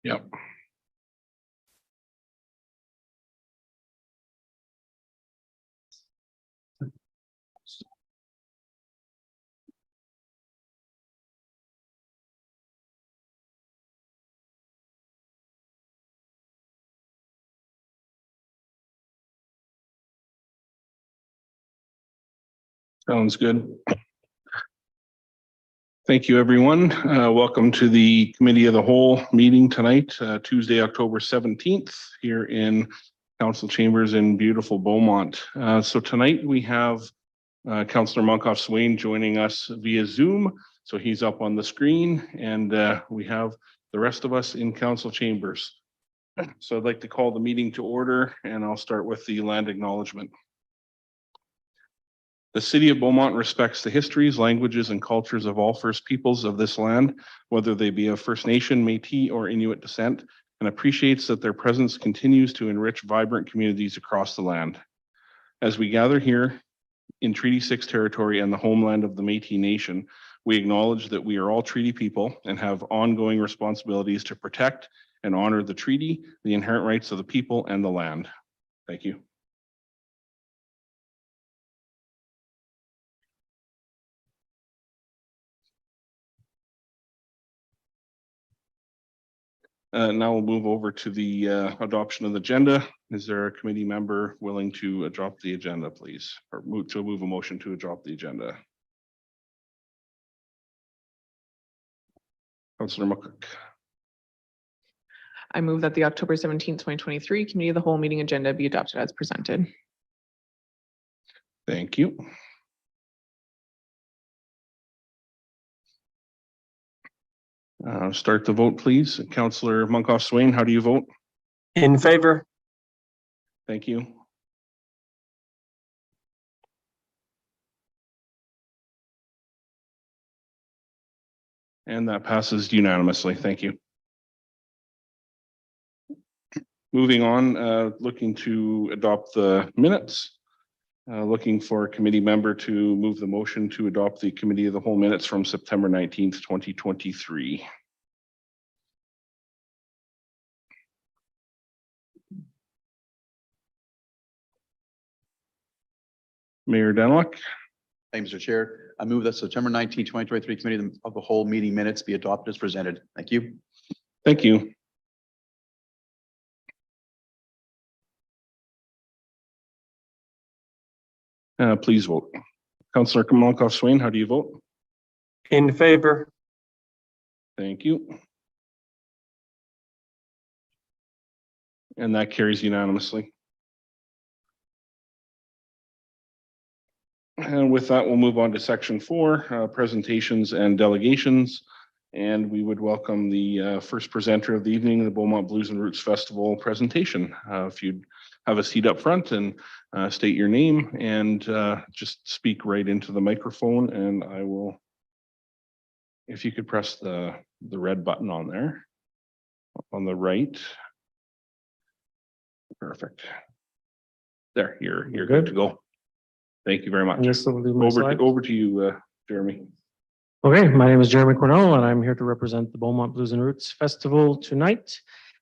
Yep. Sounds good. Thank you, everyone. Welcome to the Committee of the Whole meeting tonight, Tuesday, October 17th, here in Council Chambers in beautiful Beaumont. So tonight we have Councillor Monkoff-Swain joining us via Zoom. So he's up on the screen, and we have the rest of us in Council Chambers. So I'd like to call the meeting to order, and I'll start with the land acknowledgement. The City of Beaumont respects the histories, languages, and cultures of all First Peoples of this land, whether they be of First Nation, Métis, or Inuit descent, and appreciates that their presence continues to enrich vibrant communities across the land. As we gather here in Treaty 6 territory and the homeland of the Métis Nation, we acknowledge that we are all treaty people and have ongoing responsibilities to protect and honor the treaty, the inherent rights of the people, and the land. Thank you. Now we'll move over to the adoption of the agenda. Is there a committee member willing to adopt the agenda, please? Or move a motion to adopt the agenda? Councillor McCook. I move that the October 17th, 2023 Committee of the Whole meeting agenda be adopted as presented. Thank you. Start the vote, please. Councillor Monkoff-Swain, how do you vote? In favor. Thank you. And that passes unanimously. Thank you. Moving on, looking to adopt the minutes. Looking for a committee member to move the motion to adopt the Committee of the Whole minutes from September 19th, 2023. Mayor Denlock. Thank you, Mr. Chair. I move that September 19, 2023 Committee of the Whole meeting minutes be adopted as presented. Thank you. Thank you. Please vote. Councillor Monkoff-Swain, how do you vote? In favor. Thank you. And that carries unanimously. And with that, we'll move on to section 4, presentations and delegations. And we would welcome the first presenter of the evening, the Beaumont Blues and Roots Festival presentation. If you'd have a seat up front and state your name and just speak right into the microphone, and I will, if you could press the red button on there, on the right. Perfect. There, you're good to go. Thank you very much. Over to you, Jeremy. Okay, my name is Jeremy Cornell, and I'm here to represent the Beaumont Blues and Roots Festival tonight.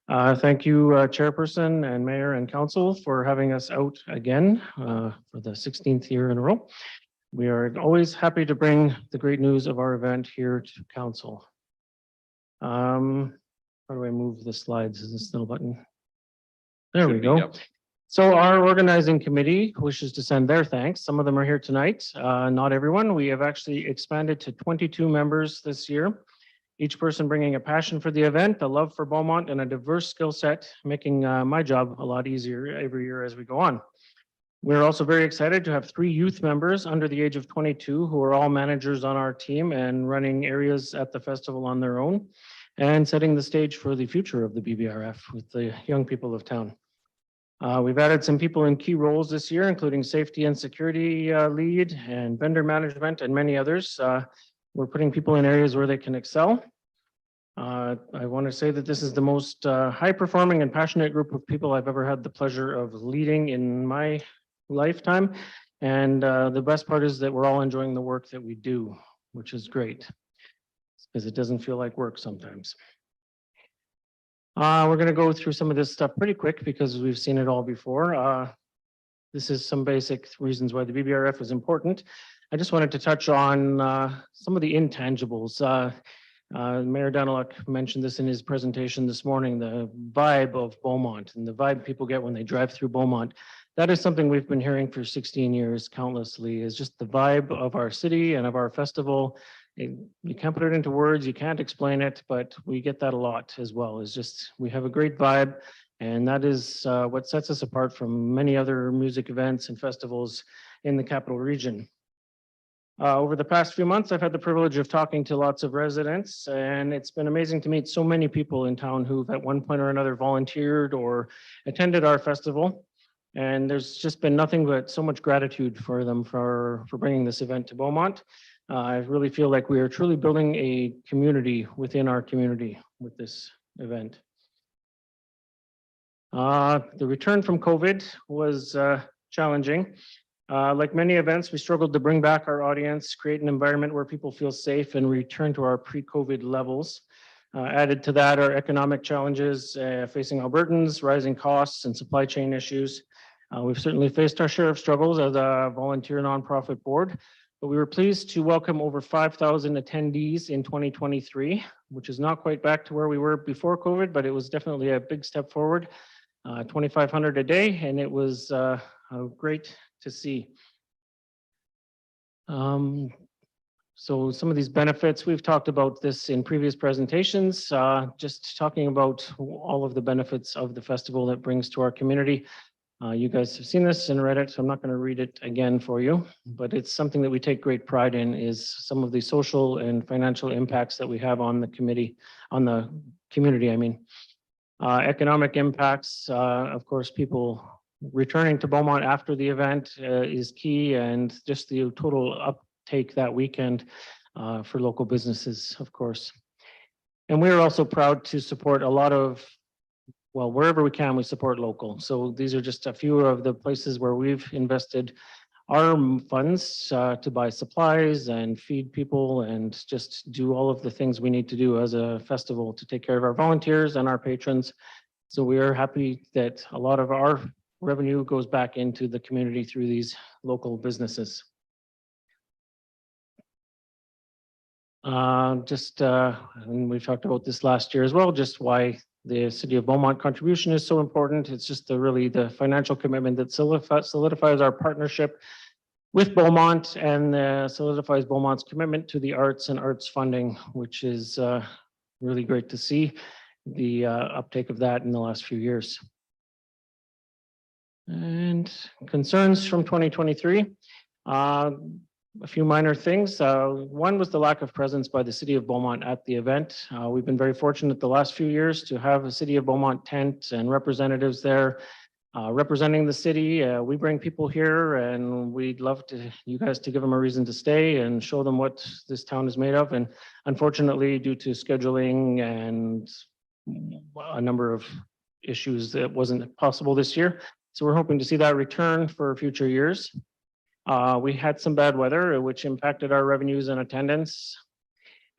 Thank you, Chairperson and Mayor and Council, for having us out again for the 16th year in a row. We are always happy to bring the great news of our event here to Council. How do I move the slides? Is this little button? There we go. Yep. So our organizing committee wishes to send their thanks. Some of them are here tonight, not everyone. We have actually expanded to 22 members this year, each person bringing a passion for the event, a love for Beaumont, and a diverse skill set, making my job a lot easier every year as we go on. We're also very excited to have 3 youth members under the age of 22 who are all managers on our team and running areas at the festival on their own and setting the stage for the future of the BBRF with the young people of town. We've added some people in key roles this year, including safety and security lead and vendor management and many others. We're putting people in areas where they can excel. I want to say that this is the most high-performing and passionate group of people I've ever had the pleasure of leading in my lifetime. And the best part is that we're all enjoying the work that we do, which is great, because it doesn't feel like work sometimes. We're going to go through some of this stuff pretty quick because we've seen it all before. This is some basic reasons why the BBRF is important. I just wanted to touch on some of the intangibles. Mayor Daniluk mentioned this in his presentation this morning, the vibe of Beaumont and the vibe people get when they drive through Beaumont. That is something we've been hearing for 16 years countlessly, is just the vibe of our city and of our festival. You can't put it into words, you can't explain it, but we get that a lot as well. It's just, we have a great vibe, and that is what sets us apart from many other music events and festivals in the capital region. Over the past few months, I've had the privilege of talking to lots of residents, and it's been amazing to meet so many people in town who've at one point or another volunteered or attended our festival. And there's just been nothing but so much gratitude for them for bringing this event to Beaumont. I really feel like we are truly building a community within our community with this event. The return from COVID was challenging. Like many events, we struggled to bring back our audience, create an environment where people feel safe and return to our pre-COVID levels. Added to that are economic challenges facing Albertans, rising costs and supply chain issues. We've certainly faced our share of struggles as a volunteer nonprofit board, but we were pleased to welcome over 5,000 attendees in 2023, which is not quite back to where we were before COVID, but it was definitely a big step forward. 2,500 a day, and it was great to see. So some of these benefits, we've talked about this in previous presentations, just talking about all of the benefits of the festival that brings to our community. You guys have seen this and read it, so I'm not going to read it again for you, but it's something that we take great pride in, is some of the social and financial impacts that we have on the community, I mean. Economic impacts, of course, people returning to Beaumont after the event is key, and just the total uptake that weekend for local businesses, of course. And we are also proud to support a lot of, well, wherever we can, we support local. So these are just a few of the places where we've invested our funds to buy supplies and feed people and just do all of the things we need to do as a festival to take care of our volunteers and our patrons. So we are happy that a lot of our revenue goes back into the community through these local businesses. And we've talked about this last year as well, just why the City of Beaumont contribution is so important. It's just really the financial commitment that solidifies our partnership with Beaumont and solidifies Beaumont's commitment to the arts and arts funding, which is really great to see the uptake of that in the last few years. And concerns from 2023. A few minor things. One was the lack of presence by the City of Beaumont at the event. We've been very fortunate the last few years to have a City of Beaumont tent and representatives there representing the city. We bring people here, and we'd love you guys to give them a reason to stay and show them what this town is made of. And unfortunately, due to scheduling and a number of issues, that wasn't possible this year. So we're hoping to see that return for future years. We had some bad weather, which impacted our revenues and attendance.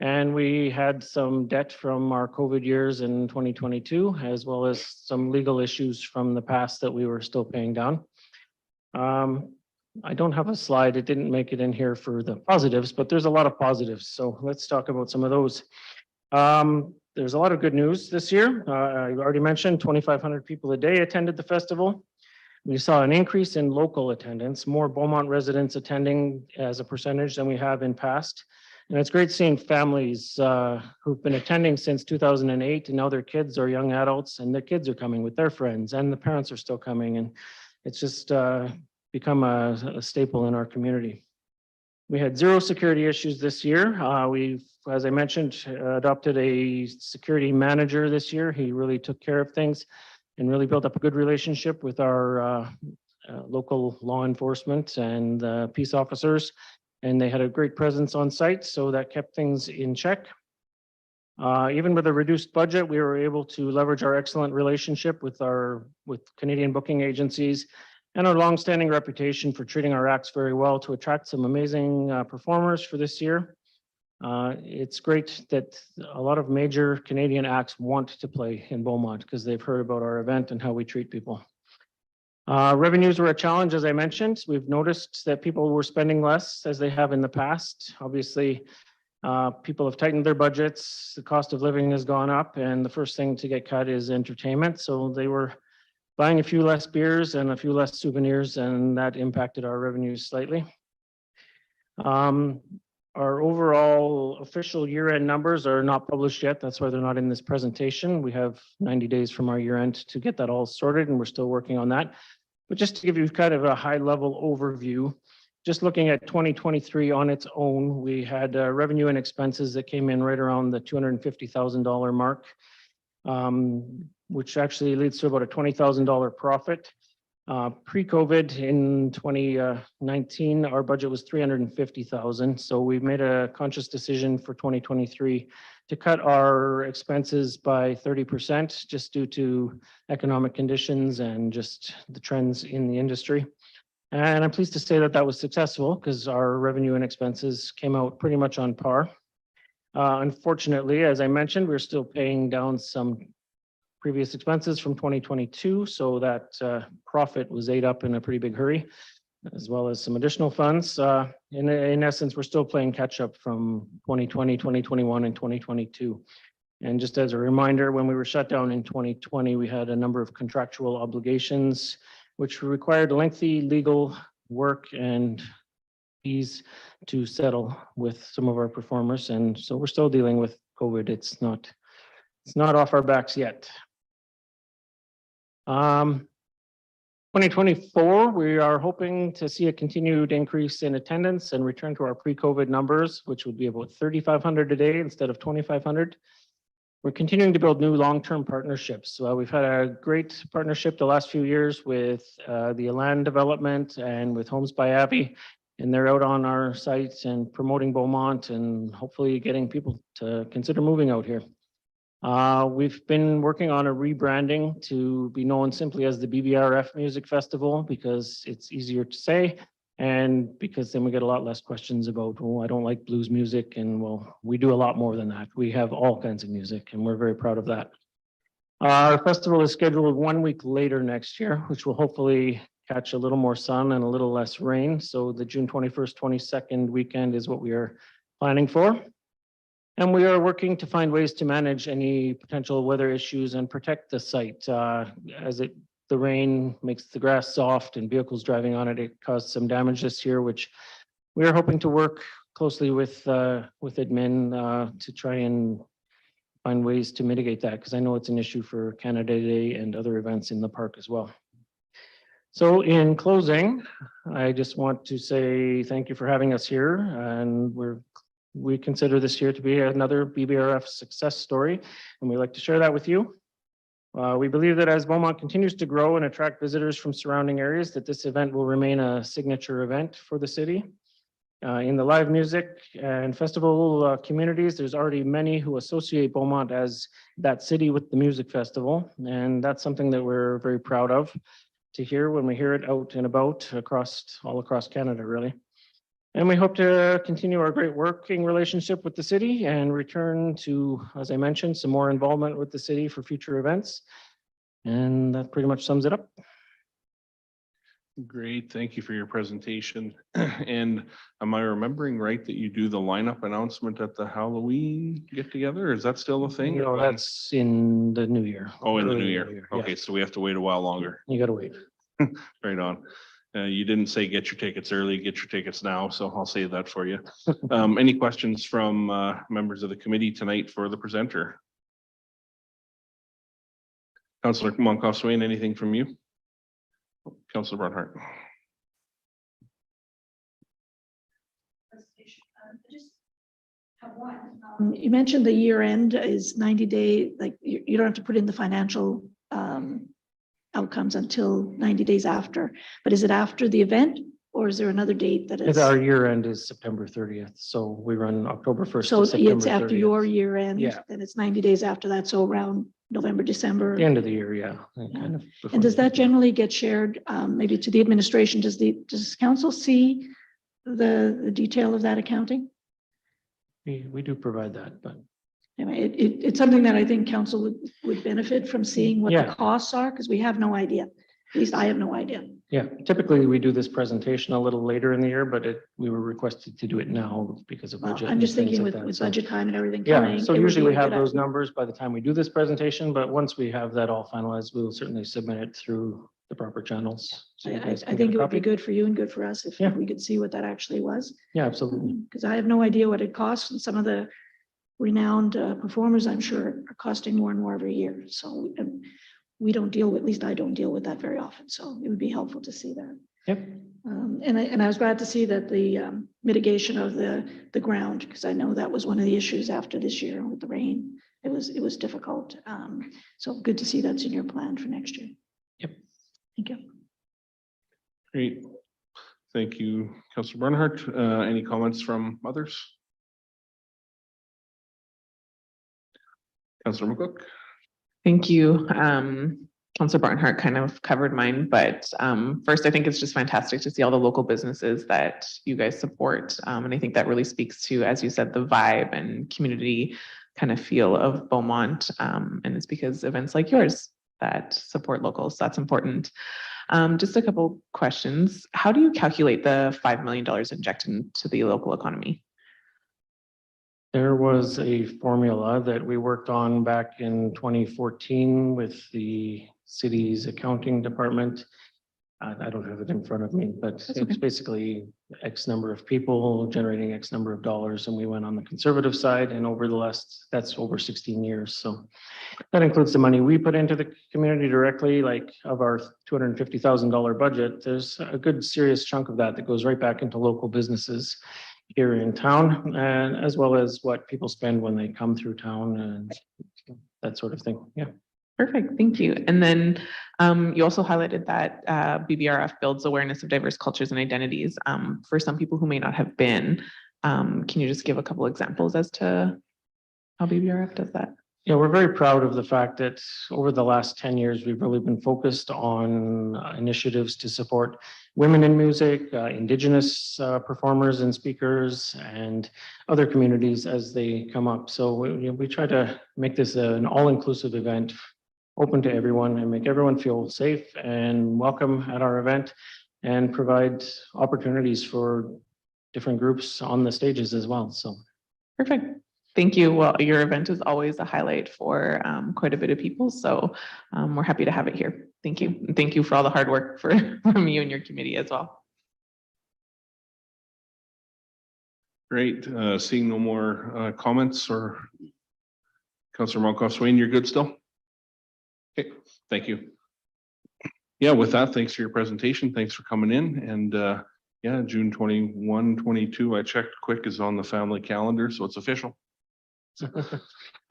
And we had some debt from our COVID years in 2022, as well as some legal issues from the past that we were still paying down. I don't have a slide. It didn't make it in here for the positives, but there's a lot of positives. So let's talk about some of those. There's a lot of good news this year. I already mentioned 2,500 people a day attended the festival. We saw an increase in local attendance, more Beaumont residents attending as a percentage than we have in past. And it's great seeing families who've been attending since 2008, and now their kids are young adults, and their kids are coming with their friends, and the parents are still coming. And it's just become a staple in our community. We had 0 security issues this year. We've, as I mentioned, adopted a security manager this year. He really took care of things and really built up a good relationship with our local law enforcement and peace officers. And they had a great presence on site, so that kept things in check. Even with a reduced budget, we were able to leverage our excellent relationship with Canadian booking agencies and our longstanding reputation for treating our acts very well to attract some amazing performers for this year. It's great that a lot of major Canadian acts want to play in Beaumont because they've heard about our event and how we treat people. Revenues were a challenge, as I mentioned. We've noticed that people were spending less as they have in the past. Obviously, people have tightened their budgets, the cost of living has gone up, and the first thing to get cut is entertainment. So they were buying a few less beers and a few less souvenirs, and that impacted our revenues slightly. Our overall official year-end numbers are not published yet. That's why they're not in this presentation. We have 90 days from our year-end to get that all sorted, and we're still working on that. But just to give you kind of a high-level overview, just looking at 2023 on its own, we had revenue and expenses that came in right around the $250,000 mark, which actually leads to about a $20,000 profit. Pre-COVID in 2019, our budget was $350,000. So we've made a conscious decision for 2023 to cut our expenses by 30% just due to economic conditions and just the trends in the industry. And I'm pleased to say that that was successful because our revenue and expenses came out pretty much on par. Unfortunately, as I mentioned, we're still paying down some previous expenses from 2022, so that profit was ate up in a pretty big hurry, as well as some additional funds. In essence, we're still playing catch up from 2020, 2021, and 2022. And just as a reminder, when we were shut down in 2020, we had a number of contractual obligations, which required lengthy legal work and fees to settle with some of our performers. And so we're still dealing with COVID. It's not off our backs yet. 2024, we are hoping to see a continued increase in attendance and return to our pre-COVID numbers, which would be about 3,500 a day instead of 2,500. We're continuing to build new long-term partnerships. We've had a great partnership the last few years with the land development and with Homes by Abbey, and they're out on our sites and promoting Beaumont and hopefully getting people to consider moving out here. We've been working on a rebranding to be known simply as the BBRF Music Festival because it's easier to say and because then we get a lot less questions about, oh, I don't like blues music, and well, we do a lot more than that. We have all kinds of music and we're very proud of that. Our festival is scheduled 1 week later next year, which will hopefully catch a little more sun and a little less rain. So the June 21st, 22nd weekend is what we are planning for. And we are working to find ways to manage any potential weather issues and protect the site. The rain makes the grass soft and vehicles driving on it, it caused some damage this year, which we are hoping to work closely with admin to try and find ways to mitigate that, because I know it's an issue for Canada Day and other events in the park as well. So in closing, I just want to say thank you for having us here, and we consider this year to be another BBRF success story, and we'd like to share that with you. We believe that as Beaumont continues to grow and attract visitors from surrounding areas, that this event will remain a signature event for the city. In the live music and festival communities, there's already many who associate Beaumont as that city with the music festival, and that's something that we're very proud of to hear when we hear it out and about all across Canada, really. And we hope to continue our great working relationship with the city and return to, as I mentioned, some more involvement with the city for future events. And that pretty much sums it up. Great, thank you for your presentation. And am I remembering right that you do the lineup announcement at the Halloween get together? Is that still a thing? You know, that's in the new year. Oh, in the new Early year. yeah. Okay, so we have to wait a while longer. You gotta wait. Right on. You didn't say get your tickets early, get your tickets now, so I'll save that for you. Any questions from members of the committee tonight for the presenter? Councillor Moncoff-Swain, anything from you? Councillor Barnhart. Just have one. You mentioned the year end is 90 day, like you don't have to put in the financial outcomes until 90 days after, but is it after the event or is there another date that is? Our year end is September 30th, so we run October 1st So to September it's after 30th. your year end, Yeah. then it's 90 days after that, so around November, December. The end of the year, yeah. Kind of before And does the- that generally get shared maybe to the administration? Does council see the detail of that accounting? We do provide that, but I mean, it's something that I think council would benefit from seeing what the Yeah. costs are, because we have no idea. At least I have no idea. yeah, typically we do this presentation a little later in the year, but we were requested to do it now because of Well, budget. I'm and just things thinking like with that. So, budget time and everything yeah, coming. so it would usually be we a have good those idea. numbers by the time we do this presentation, but once we have that all finalized, we will certainly submit it through the proper channels. So you guys I can get think a it would be copy. good for you and good for us if Yeah. we could see what that actually was. Yeah, absolutely. Because I have no idea what it costs, and some of the renowned performers, I'm sure, are costing more and more every year. So we don't deal with, at least I don't deal with that very often. So it would be helpful to see that. Yep. And I was glad to see that the mitigation of the ground, because I know that was one of the issues after this year with the rain. It was difficult. So good to see that's in your plan for next year. Yep. Thank you. Great. Thank you, Councillor Barnhart. Any comments from others? Councillor McCook? Thank you. Councilor Barnhart kind of covered mine, but first, I think it's just fantastic to see all the local businesses that you guys support. And I think that really speaks to, as you said, the vibe and community kind of feel of Beaumont. And it's because events like yours that support locals. That's important. Just a couple questions. How do you calculate the $5 million injected into the local economy? There was a formula that we worked on back in 2014 with the city's accounting department. I don't have it in front of me, but okay. it's basically X number of people generating X number of dollars. And we went on the conservative side, and that's over 16 years. So that includes the money we put into the community directly, like of our $250,000 budget. There's a good serious chunk of that goes right back into local businesses here in town, and as well as what people spend when they come through town and that sort of thing. Yeah. Perfect, thank you. And then you also highlighted that BBRF builds awareness of diverse cultures and identities. For some people who may not have been, can you just give a couple examples as to how BBRF does that? Yeah, we're very proud of the fact that over the last 10 years, we've really been focused on initiatives to support women in music, Indigenous performers and speakers, and other communities as they come up. So we try to make this an all-inclusive event, open to everyone, and make everyone feel safe and welcome at our event, and provide opportunities for different groups on the stages as well. So Perfect. Thank you. Well, your event is always a highlight for quite a bit of people. So we're happy to have it here. Thank you. And thank you for all the hard work from you and your committee as well. Great. Seeing no more comments, or Councillor Monkoff Swain, you're good still? Okay, thank you. Yeah, with that, thanks for your presentation. Thanks for coming in. And yeah, June 21, 22, I checked quick, is on the family calendar, so it's official.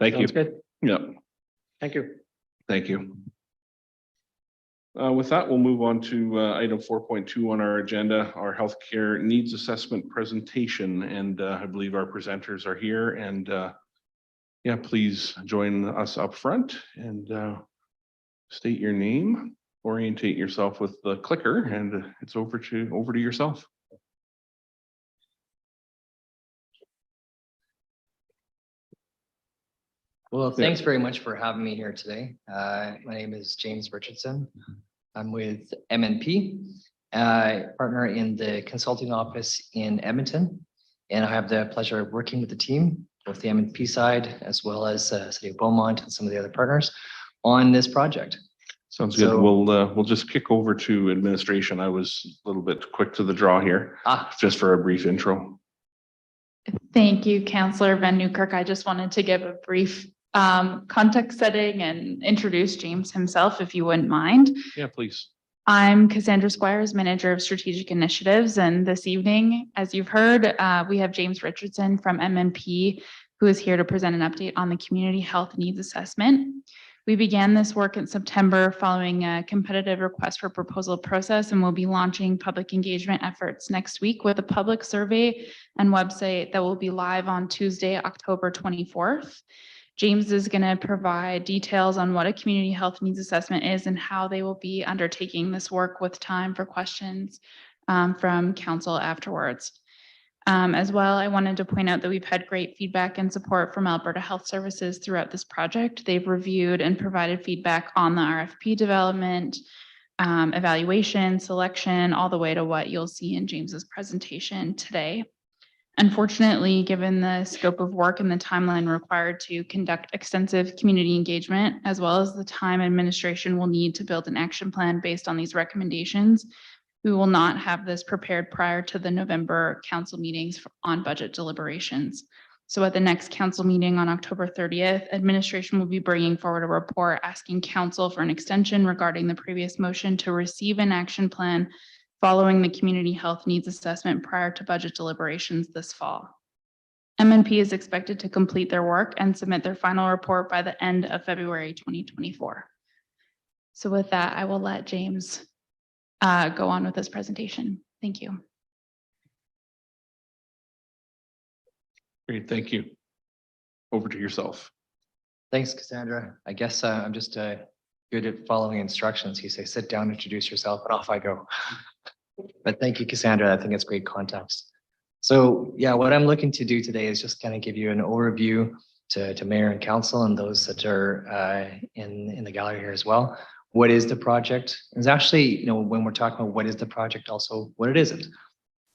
Thank you. sounds good. Yeah, Thank you. thank you. With that, we'll move on to item 4.2 on our agenda, our healthcare needs assessment presentation. And I believe our presenters are here. And yeah, please join us up front and state your name, orientate yourself with the clicker, and it's over to yourself. Well, thanks very much for having me here today. My name is James Richardson. I'm with MNP, partner in the consulting office in Edmonton. And I have the pleasure of working with the team, both the MNP side, as well as City of Beaumont and some of the other partners on this project. Sounds good. So- We'll just kick over to administration. I was a little bit quick to the draw here, just for a brief intro. Thank you, Councillor Van Newkirk. I just wanted to give a brief context setting and introduce James himself, if you wouldn't mind. Yeah, please. I'm Cassandra Squires, Manager of Strategic Initiatives, and this evening, as you've heard, we have James Richardson from MNP, who is here to present an update on the Community Health Needs Assessment. We began this work in September following a competitive request for proposal process, and we'll be launching public engagement efforts next week with a public survey and website that will be live on Tuesday, October 24th. James is going to provide details on what a community health needs assessment is and how they will be undertaking this work, with time for questions from council afterwards. As well, I wanted to point out that we've had great feedback and support from Alberta Health Services throughout this project. They've reviewed and provided feedback on the RFP development, evaluation, selection, all the way to what you'll see in James's presentation today. Unfortunately, given the scope of work and the timeline required to conduct extensive community engagement, as well as the time administration will need to build an action plan based on these recommendations, we will not have this prepared prior to the November council meetings on budget deliberations. So at the next council meeting on October 30th, administration will be bringing forward a report asking council for an extension regarding the previous motion to receive an action plan following the community health needs assessment prior to budget deliberations this fall. MNP is expected to complete their work and submit their final report by the end of February 2024. So with that, I will let James go on with this presentation. Thank you. Great, thank you. Over to yourself. Thanks, Cassandra. I guess I'm just good at following instructions. You say, sit down, introduce yourself, and off I go. But thank you, Cassandra. I think it's great context. So yeah, what I'm looking to do today is just kind of give you an overview to mayor and council and those that are in the gallery here as well. What is the project? It's actually, when we're talking about what is the project, also what it isn't.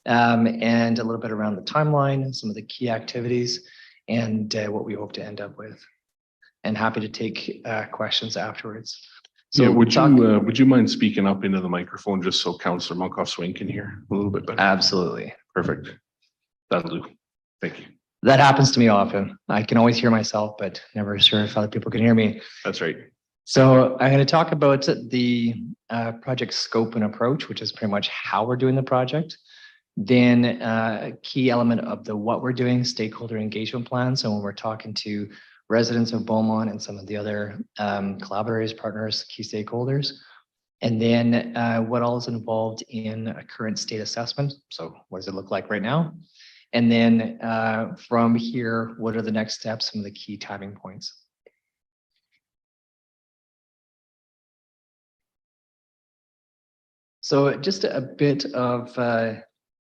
And a little bit around the timeline, some of the key activities, and what we hope to end up with. And happy to take questions afterwards. So yeah, would you mind speaking up into the microphone just so Councillor Monkoff-Swain can hear a little bit better? Absolutely. Perfect. That'll do. Thank you. That happens to me often. I can always hear myself, but never sure if other people can hear me. That's right. So I'm going to talk about the project scope and approach, which is pretty much how we're doing the project. Then a key element of the what we're doing, stakeholder engagement plan. So when we're talking to residents of Beaumont and some of the other collaborators, partners, key stakeholders. And then what all is involved in a current state assessment. So what does it look like right now? And then from here, what are the next steps, some of the key timing points? So just a bit of an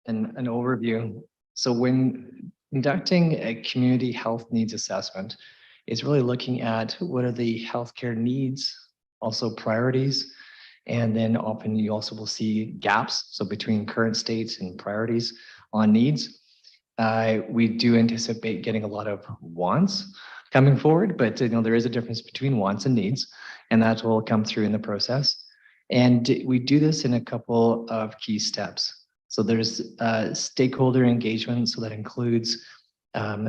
overview. So when conducting a community health needs assessment, it's really looking at what are the healthcare needs, also priorities, and then often you also will see gaps. So between current states and priorities on needs, we do anticipate getting a lot of wants coming forward, but there is a difference between wants and needs, and that will come through in the process. And we do this in a couple of key steps. So there's stakeholder engagement, so that includes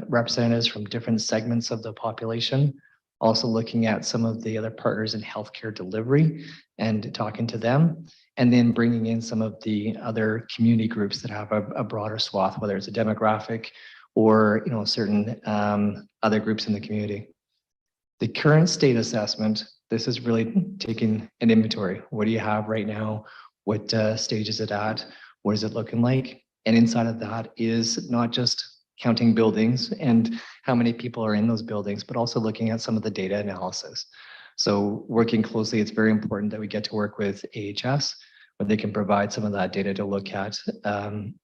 representatives from different segments of the population, also looking at some of the other partners in healthcare delivery and talking to them, and then bringing in some of the other community groups that have a broader swath, whether it's a demographic or certain other groups in the community. The current state assessment, this is really taking an inventory. What do you have right now? What stage is it at? What is it looking like? And inside of that is not just counting buildings and how many people are in those buildings, but also looking at some of the data analysis. So working closely, it's very important that we get to work with AHS, where they can provide some of that data to look at,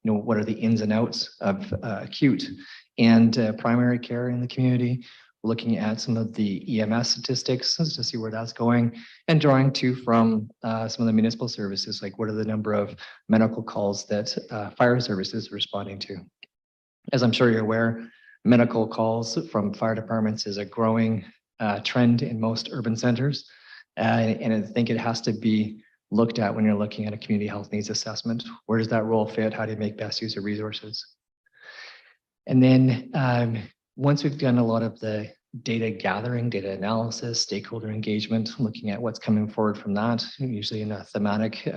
what are the ins and outs of acute and primary care in the community, looking at some of the EMS statistics to see where that's going, and drawing from some of the municipal services, like what are the number of medical calls that fire services are responding to. As I'm sure you're aware, medical calls from fire departments is a growing trend in most urban centers. And I think it has to be looked at when you're looking at a community health needs assessment. Where does that role fit? How do you make best use of resources? And then once we've done a lot of the data gathering, data analysis, stakeholder engagement, looking at what's coming forward from that, usually in a thematic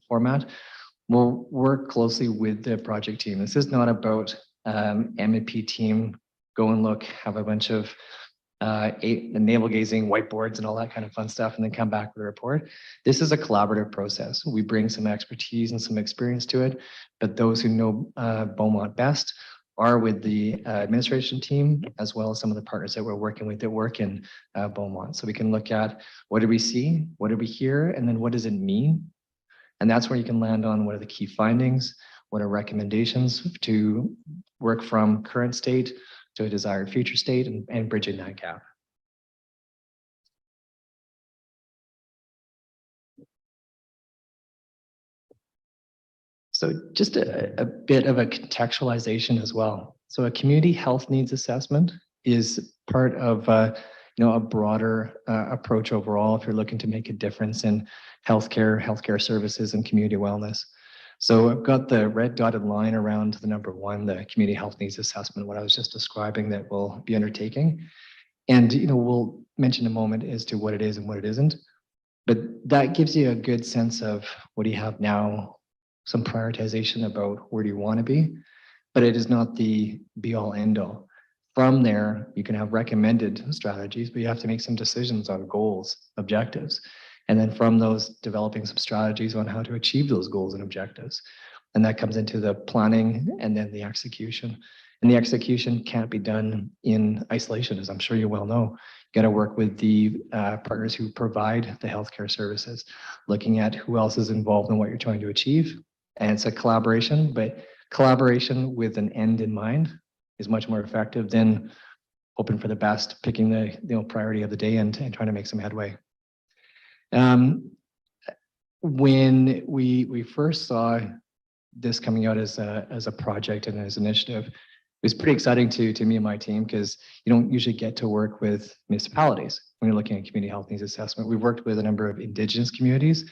format, we'll work closely with the project team. This is not about M&P team, go and look, have a bunch of navel gazing whiteboards and all that kind of fun stuff, and then come back with a report. This is a collaborative process. We bring some expertise and some experience to it, but those who know Beaumont best are with the administration team, as well as some of the partners that we're working with that work in Beaumont. So we can look at what did we see, what did we hear, and then what does it mean? And that's where you can land on what are the key findings, what are recommendations to work from current state to a desired future state and bridging that gap. So just a bit of a contextualization as well. So a community health needs assessment is part of a broader approach overall if you're looking to make a difference in healthcare services and community wellness. So I've got the red dotted line around the number 1, the community health needs assessment, what I was just describing that we'll be undertaking. And we'll mention in a moment as to what it is and what it isn't. But that gives you a good sense of what do you have now, some prioritization about where do you want to be, but it is not the be all end all. From there, you can have recommended strategies, but you have to make some decisions on goals, objectives. And then from those, developing some strategies on how to achieve those goals and objectives. And that comes into the planning and then the execution. And the execution can't be done in isolation, as I'm sure you well know. You got to work with the partners who provide the healthcare services, looking at who else is involved in what you're trying to achieve. And it's a collaboration, but collaboration with an end in mind is much more effective than hoping for the best, picking the priority of the day and trying to make some headway. When we first saw this coming out as a project and as an initiative, it was pretty exciting to me and my team because you don't usually get to work with municipalities when you're looking at community health needs assessment. We've worked with a number of Indigenous communities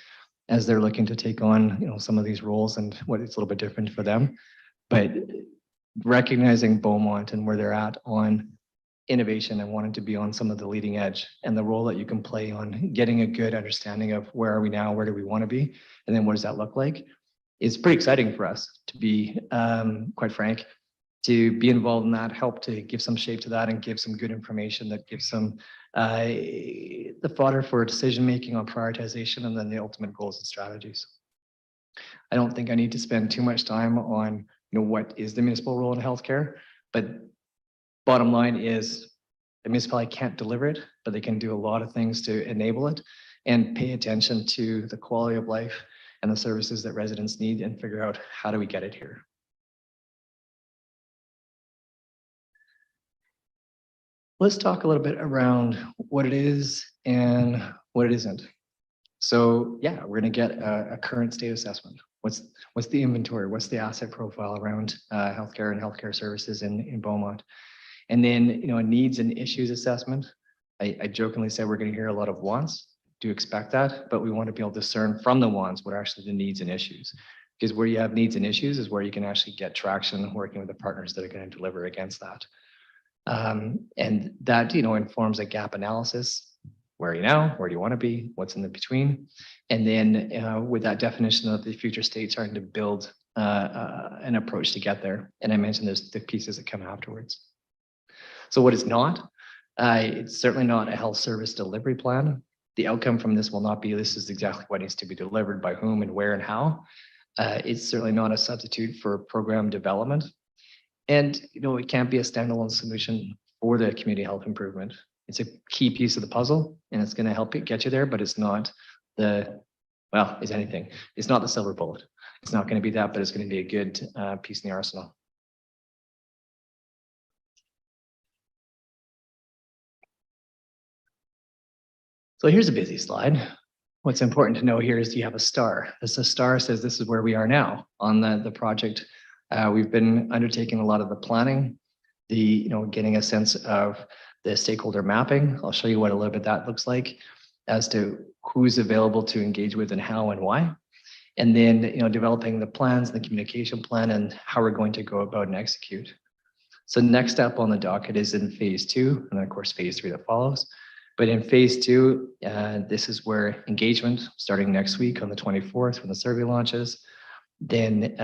as they're looking to take on some of these roles and what it's a little bit different for them. But recognizing Beaumont and where they're at on innovation and wanting to be on some of the leading edge and the role that you can play on getting a good understanding of where are we now, where do we want to be, and then what does that look like, it's pretty exciting for us to be, quite frank, to be involved in that, help to give some shape to that and give some good information that gives some the fodder for decision making on prioritization and then the ultimate goals and strategies. I don't think I need to spend too much time on what is the municipal role in healthcare, but bottom line is the municipality can't deliver it, but they can do a lot of things to enable it and pay attention to the quality of life and the services that residents need and figure out how do we get it here. Let's talk a little bit around what it is and what it isn't. So yeah, we're going to get a current state assessment. What's the inventory? What's the asset profile around healthcare and healthcare services in Beaumont? And then, a needs and issues assessment. I jokingly said we're going to hear a lot of wants. Do expect that, but we want to be able to discern from the wants what are actually the needs and issues. Because where you have needs and issues is where you can actually get traction working with the partners that are going to deliver against that. And that, informs a gap analysis. Where are you now? Where do you want to be? What's in the between? And then with that definition of the future state, starting to build an approach to get there. And I mentioned there's the pieces that come afterwards. So what is not? It's certainly not a health service delivery plan. The outcome from this will not be this is exactly what needs to be delivered by whom and where and how. It's certainly not a substitute for program development. And it can't be a standalone solution for the community health improvement. It's a key piece of the puzzle and it's going to help it get you there, but it's not is anything. It's not the silver bullet. It's not going to be that, but it's going to be a good piece in the arsenal. So here's a busy slide. What's important to know here is you have a star. This star says this is where we are now on the project. We've been undertaking a lot of the planning, getting a sense of the stakeholder mapping. I'll show you what a little bit that looks like as to who's available to engage with and how and why. And then, developing the plans, the communication plan, and how we're going to go about and execute. So next up on the docket is in phase 2, and then of course, phase 3 that follows. But in phase 2, this is where engagement starting next week on the 24th when the survey launches. Then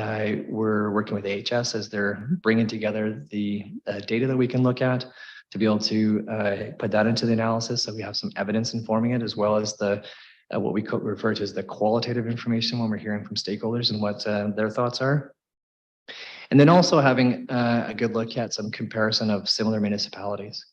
we're working with AHS as they're bringing together the data that we can look at to be able to put that into the analysis. So we have some evidence informing it, as well as the what we could refer to as the qualitative information when we're hearing from stakeholders and what their thoughts are. And then also having a good look at some comparison of similar municipalities.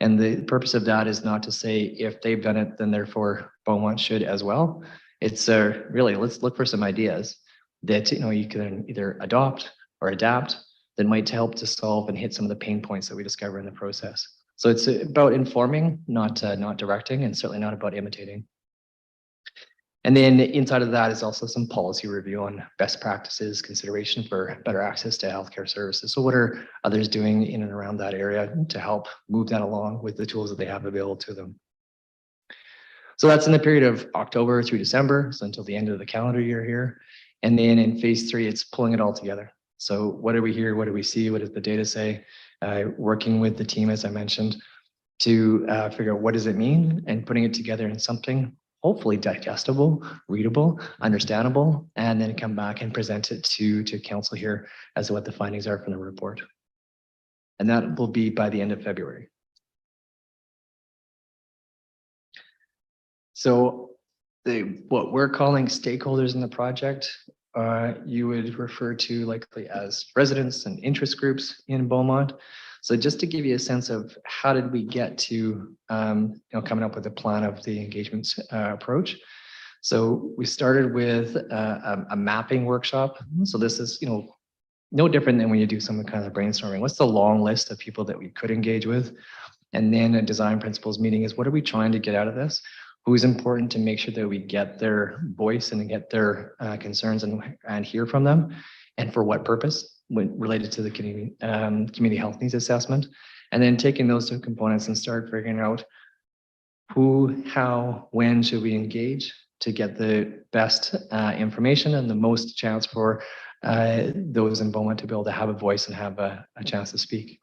And the purpose of that is not to say if they've done it, then therefore Beaumont should as well. It's really, let's look for some ideas. that, you can either adopt or adapt that might help to solve and hit some of the pain points that we discover in the process. So it's about informing, not directing, and certainly not about imitating. And then inside of that is also some policy review on best practices, consideration for better access to healthcare services. So what are others doing in and around that area to help move that along with the tools that they have available to them? So that's in the period of October through December, so until the end of the calendar year here. And then in phase 3, it's pulling it all together. So what do we hear? What do we see? What does the data say? Working with the team, as I mentioned, to figure out what does it mean and putting it together in something hopefully digestible, readable, understandable, and then come back and present it to council here as to what the findings are from the report. And that will be by the end of February. So what we're calling stakeholders in the project, you would refer to likely as residents and interest groups in Beaumont. So just to give you a sense of how did we get to coming up with a plan of the engagement approach. So we started with a mapping workshop. So this is no different than when you do some kind of brainstorming. What's the long list of people that we could engage with? And then a design principles meeting is what are we trying to get out of this? Who's important to make sure that we get their voice and get their concerns and hear from them, and for what purpose when related to the community health needs assessment, and then taking those two components and start figuring out who, how, when should we engage to get the best information and the most chance for those in Beaumont to be able to have a voice and have a chance to speak.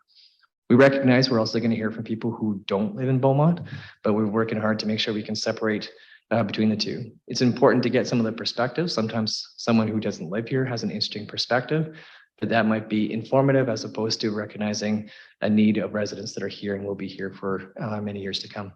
We recognize we're also going to hear from people who don't live in Beaumont, but we're working hard to make sure we can separate between the two. It's important to get some of the perspectives. Sometimes someone who doesn't live here has an interesting perspective, but that might be informative as opposed to recognizing a need of residents that are here and will be here for many years to come.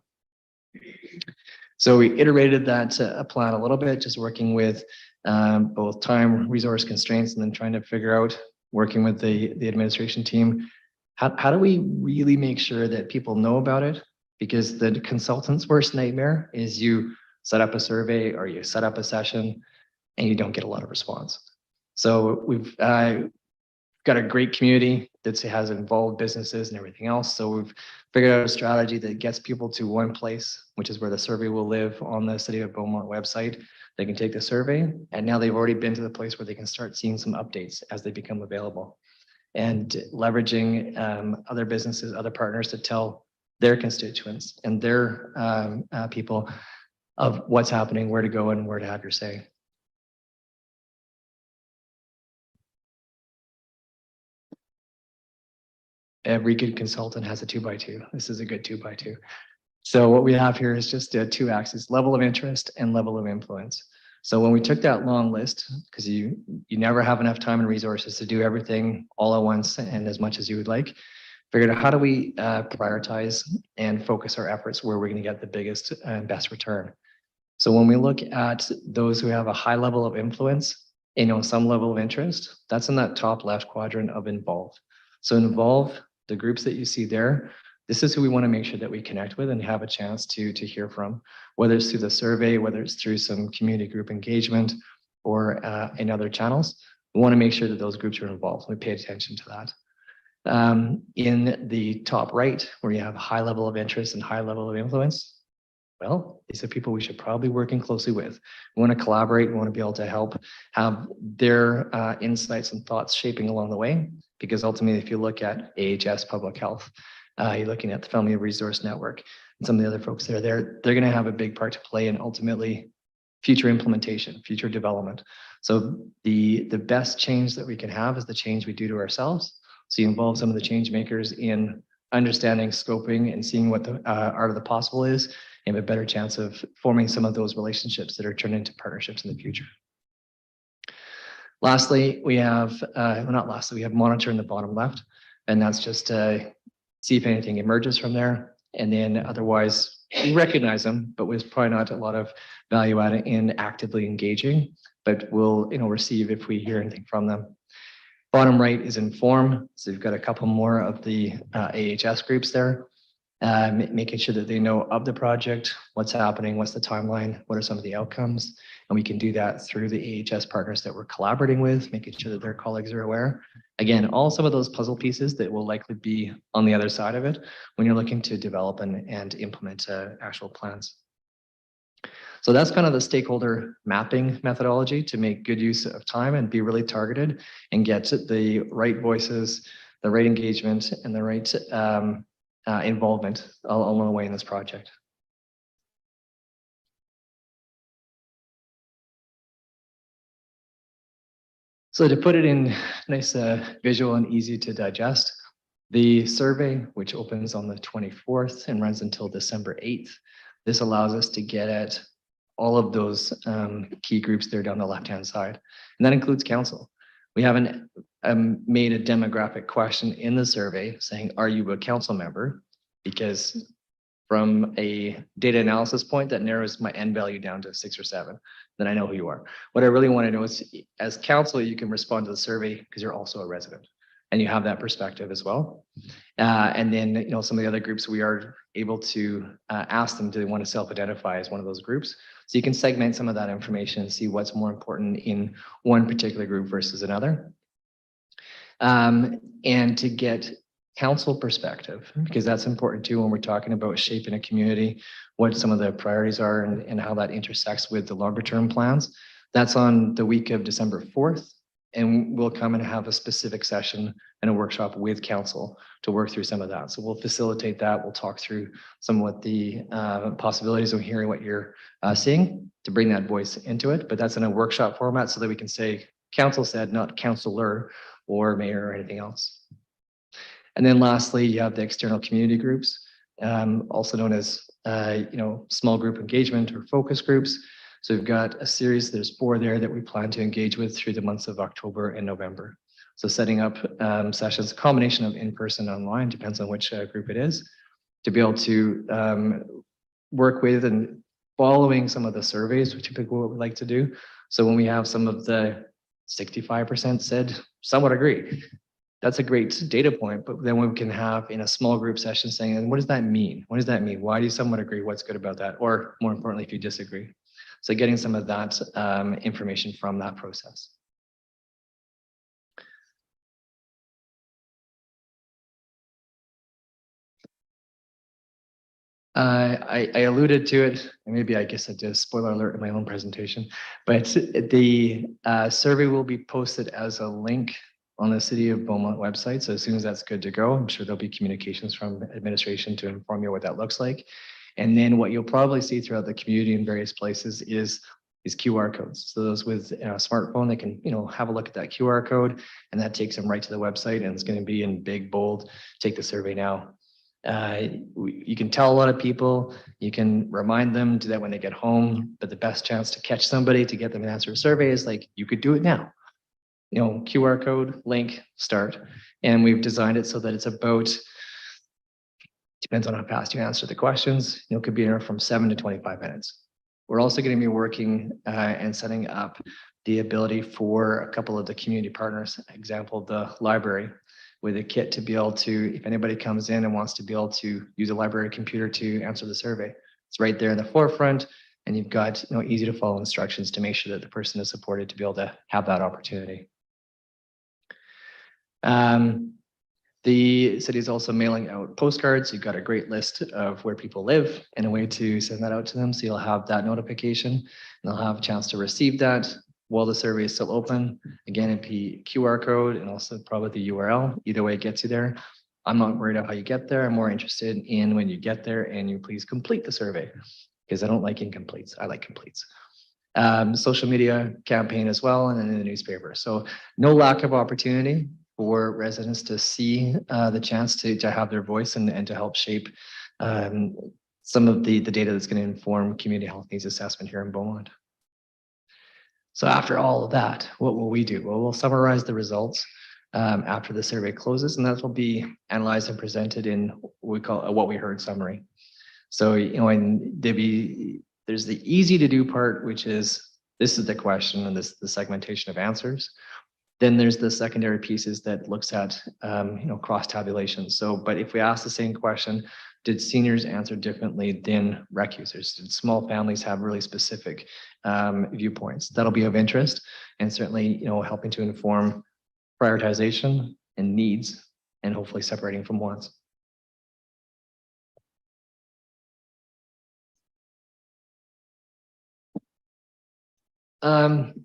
So we iterated that plan a little bit, just working with both time, resource constraints, and then trying to figure out, working with the administration team, how do we really make sure that people know about it? Because the consultant's worst nightmare is you set up a survey or you set up a session and you don't get a lot of response. So we've got a great community that has involved businesses and everything else. So we've figured out a strategy that gets people to one place, which is where the survey will live on the City of Beaumont website. They can take the survey, and now they've already been to the place where they can start seeing some updates as they become available. And leveraging other businesses, other partners to tell their constituents and their people of what's happening, where to go, and where to have your say. Every good consultant has a 2x2. This is a good 2x2. So what we have here is just 2 axes: level of interest and level of influence. So when we took that long list, because you never have enough time and resources to do everything all at once and as much as you would like, figured out how do we prioritize and focus our efforts where we're going to get the biggest and best return. So when we look at those who have a high level of influence, some level of interest, that's in that top left quadrant of involve. So involve, the groups that you see there, this is who we want to make sure that we connect with and have a chance to hear from, whether it's through the survey, whether it's through some community group engagement or in other channels. We want to make sure that those groups are involved. We pay attention to that. In the top right, where you have high level of interest and high level of influence, well, these are people we should probably be working closely with. We want to collaborate. We want to be able to help have their insights and thoughts shaping along the way. Because ultimately, if you look at AHS Public Health, you're looking at the Family Resource Network and some of the other folks that are there, they're going to have a big part to play in ultimately future implementation, future development. So the best change that we can have is the change we do to ourselves. So you involve some of the change makers in understanding, scoping, and seeing what the art of the possible is, and have a better chance of forming some of those relationships that are turned into partnerships in the future. Lastly, we have, we have monitor in the bottom left, and that's just see if anything emerges from there. And then otherwise, we recognize them, but there's probably not a lot of value added in actively engaging, but we'll receive if we hear anything from them. Bottom right is inform. So we've got a couple more of the AHS groups there. making sure that they know of the project, what's happening, what's the timeline, what are some of the outcomes. And we can do that through the AHS partners that we're collaborating with, making sure that their colleagues are aware. Again, all some of those puzzle pieces that will likely be on the other side of it when you're looking to develop and implement actual plans. So that's kind of the stakeholder mapping methodology to make good use of time and be really targeted and get the right voices, the right engagement, and the right involvement along the way in this project. So to put it in nice visual and easy to digest, the survey, which opens on the 24th and runs until December 8th, this allows us to get at all of those key groups there down the left-hand side. And that includes council. We haven't made a demographic question in the survey saying, are you a council member? Because from a data analysis point, that narrows my N value down to 6 or 7. Then I know who you are. What I really want to know is, as council, you can respond to the survey because you're also a resident and you have that perspective as well. And then, you know, some of the other groups, we are able to ask them, do they want to self-identify as one of those groups? So you can segment some of that information and see what's more important in one particular group versus another. And to get council perspective, because that's important too when we're talking about shaping a community, what some of the priorities are and how that intersects with the longer term plans. That's on the week of December 4th. And we'll come and have a specific session and a workshop with council to work through some of that. So we'll facilitate that. We'll talk through some of what the possibilities of hearing what you're seeing to bring that voice into it. But that's in a workshop format so that we can say council said, not councillor or mayor or anything else. And then lastly, you have the external community groups, also known as small group engagement or focus groups. So we've got a series, there's 4 there that we plan to engage with through the months of October and November. So setting up sessions, a combination of in-person and online, depends on which group it is, to be able to work with and following some of the surveys, which typically what we like to do. So when we have some of the 65% said, somewhat agree. That's a great data point, but then we can have in a small group session saying, and what does that mean? What does that mean? Why do you somewhat agree? What's good about that? Or more importantly, if you disagree. So getting some of that information from that process. I alluded to it, and maybe I guess I did a spoiler alert in my own presentation, but the survey will be posted as a link on the City of Beaumont website. So as soon as that's good to go, I'm sure there'll be communications from administration to inform you what that looks like. And then what you'll probably see throughout the community in various places is QR codes. So those with a smartphone, they can have a look at that QR code, and that takes them right to the website, and it's going to be in big, bold, take the survey now. You can tell a lot of people, you can remind them to that when they get home, but the best chance to catch somebody to get them an answer to a survey is like, you could do it now. QR code, link, start. And we've designed it so that it's about, depends on how fast you answer the questions, it could be anywhere from 7 to 25 minutes. We're also going to be working and setting up the ability for a couple of the community partners, example, the library, with a kit to be able to, if anybody comes in and wants to be able to use a library computer to answer the survey, it's right there in the forefront, and you've got easy to follow instructions to make sure that the person is supported to be able to have that opportunity. The city is also mailing out postcards. You've got a great list of where people live and a way to send that out to them. So you'll have that notification and they'll have a chance to receive that while the survey is still open. Again, it'd be QR code and also probably the URL. Either way it gets you there. I'm not worried about how you get there. I'm more interested in when you get there and you please complete the survey, because I don't like incompletes. I like completes. Social media campaign as well, and then in the newspaper. So no lack of opportunity for residents to see the chance to have their voice and to help shape some of the data that's going to inform community health needs assessment here in Beaumont. So after all of that, what will we do? Well, we'll summarize the results after the survey closes, and that will be analyzed and presented in what we call a what we heard summary. So, and there's the easy to do part, which is this is the question and this is the segmentation of answers. Then there's the secondary pieces that looks at, cross tabulation. So, but if we ask the same question, did seniors answer differently than rec users? Did small families have really specific viewpoints? That'll be of interest, and certainly, helping to inform prioritization and needs, and hopefully separating from wants.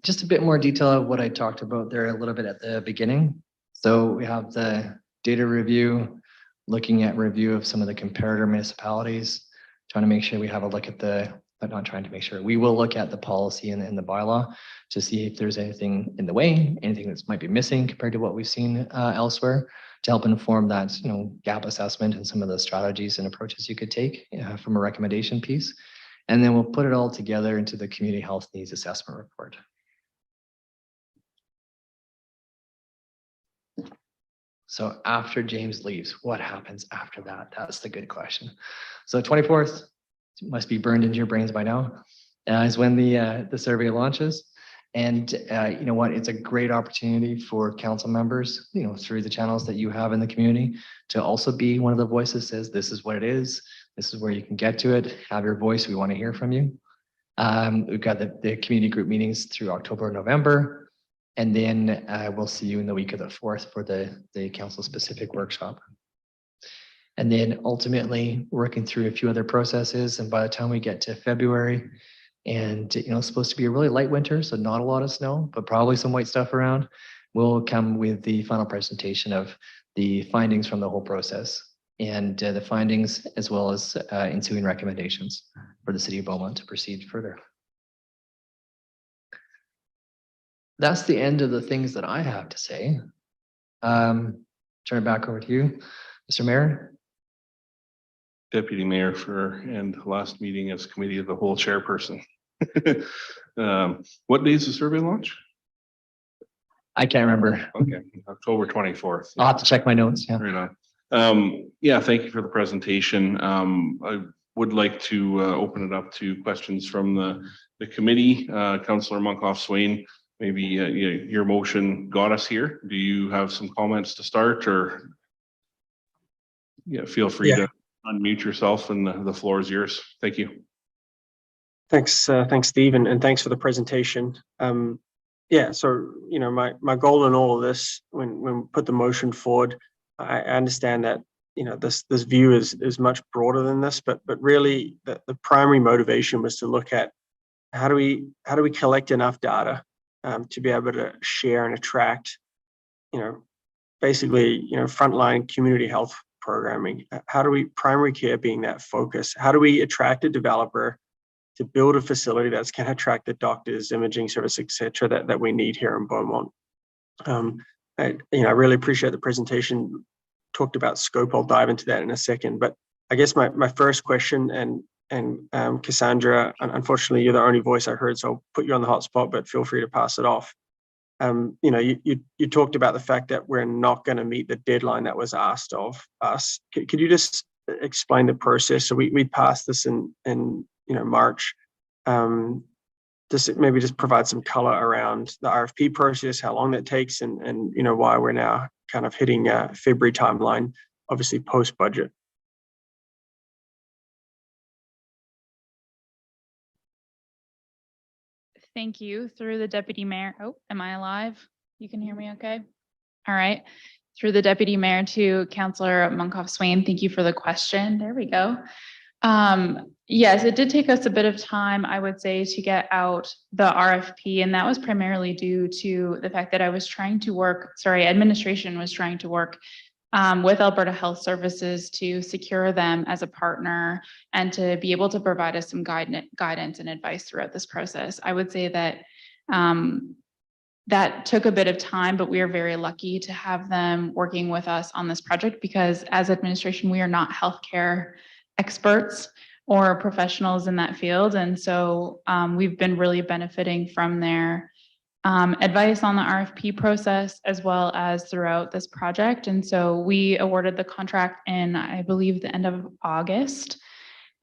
Just a bit more detail of what I talked about there a little bit at the beginning. So we have the data review, looking at review of some of the comparator municipalities, trying to make sure we have a look at but not trying to make sure, we will look at the policy and the bylaw to see if there's anything in the way, anything that might be missing compared to what we've seen elsewhere, to help inform that, gap assessment and some of the strategies and approaches you could take from a recommendation piece. And then we'll put it all together into the community health needs assessment report. So after James leaves, what happens after that? That's the good question. So 24th must be burned into your brains by now, is when the survey launches. And you know what? It's a great opportunity for council members, through the channels that you have in the community, to also be one of the voices that says, this is what it is. This is where you can get to it. Have your voice. We want to hear from you. We've got the community group meetings through October, November. And then we'll see you in the week of the 4th for the council specific workshop. And then ultimately working through a few other processes. And by the time we get to February, and it's supposed to be a really light winter, so not a lot of snow, but probably some white stuff around, we'll come with the final presentation of the findings from the whole process, and the findings as well as ensuing recommendations for the city of Beaumont to proceed further. That's the end of the things that I have to say. Turn it back over to you, Mr. Mayor. Deputy Mayor and last meeting as committee of the whole chairperson. What day is the survey launch? I can't remember. Okay, October 24th. I'll have to check my notes. Yeah. Right on. Yeah, thank you for the presentation. I would like to open it up to questions from the committee. Councillor Munkoff-Swain, maybe your motion got us here. Do you have some comments to start, or feel free to unmute yourself and the floor is yours. Thank you. Thanks, Steve, and thanks for the presentation. So my goal in all of this, when we put the motion forward, I understand that this view is much broader than this, but really the primary motivation was to look at how do we collect enough data to be able to share and attract, basically frontline community health programming. How do we, primary care being that focus, how do we attract a developer to build a facility that's going to attract the doctors, imaging service, et cetera, that we need here in Beaumont. I really appreciate the presentation. Talked about scope. I'll dive into that in a second. But I guess my first question, and Cassandra, unfortunately, you're the only voice I heard, so I'll put you on the hot spot, but feel free to pass it off. You talked about the fact that we're not going to meet the deadline that was asked of us. Could you just explain the process? So we passed this in March. Just provide some color around the RFP process, how long that takes, and why we're now kind of hitting a February timeline, obviously post budget. Thank you. Through the deputy mayor. Oh, am I alive? You can hear me okay? All right. Through the deputy mayor to Councillor Munkoff-Swain, thank you for the question. There we go. Yes, it did take us a bit of time, I would say, to get out the RFP, and that was primarily due to the fact that administration was trying to work with Alberta Health Services to secure them as a partner and to be able to provide us some guidance and advice throughout this process. I would say that that took a bit of time, but we are very lucky to have them working with us on this project, because as administration, we are not healthcare experts or professionals in that field. And so we've been really benefiting from their advice on the RFP process as well as throughout this project. And so we awarded the contract in, I believe, the end of August.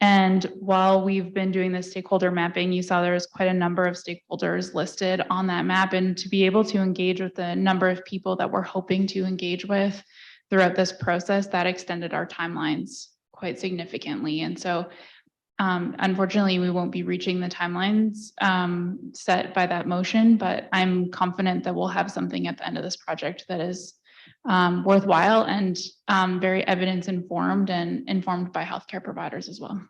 And while we've been doing this stakeholder mapping, you saw there was quite a number of stakeholders listed on that map. And to be able to engage with the number of people that we're hoping to engage with throughout this process, that extended our timelines quite significantly. And so unfortunately, we won't be reaching the timelines set by that motion, but I'm confident that we'll have something at the end of this project that is worthwhile and very evidence informed and informed by healthcare providers as well.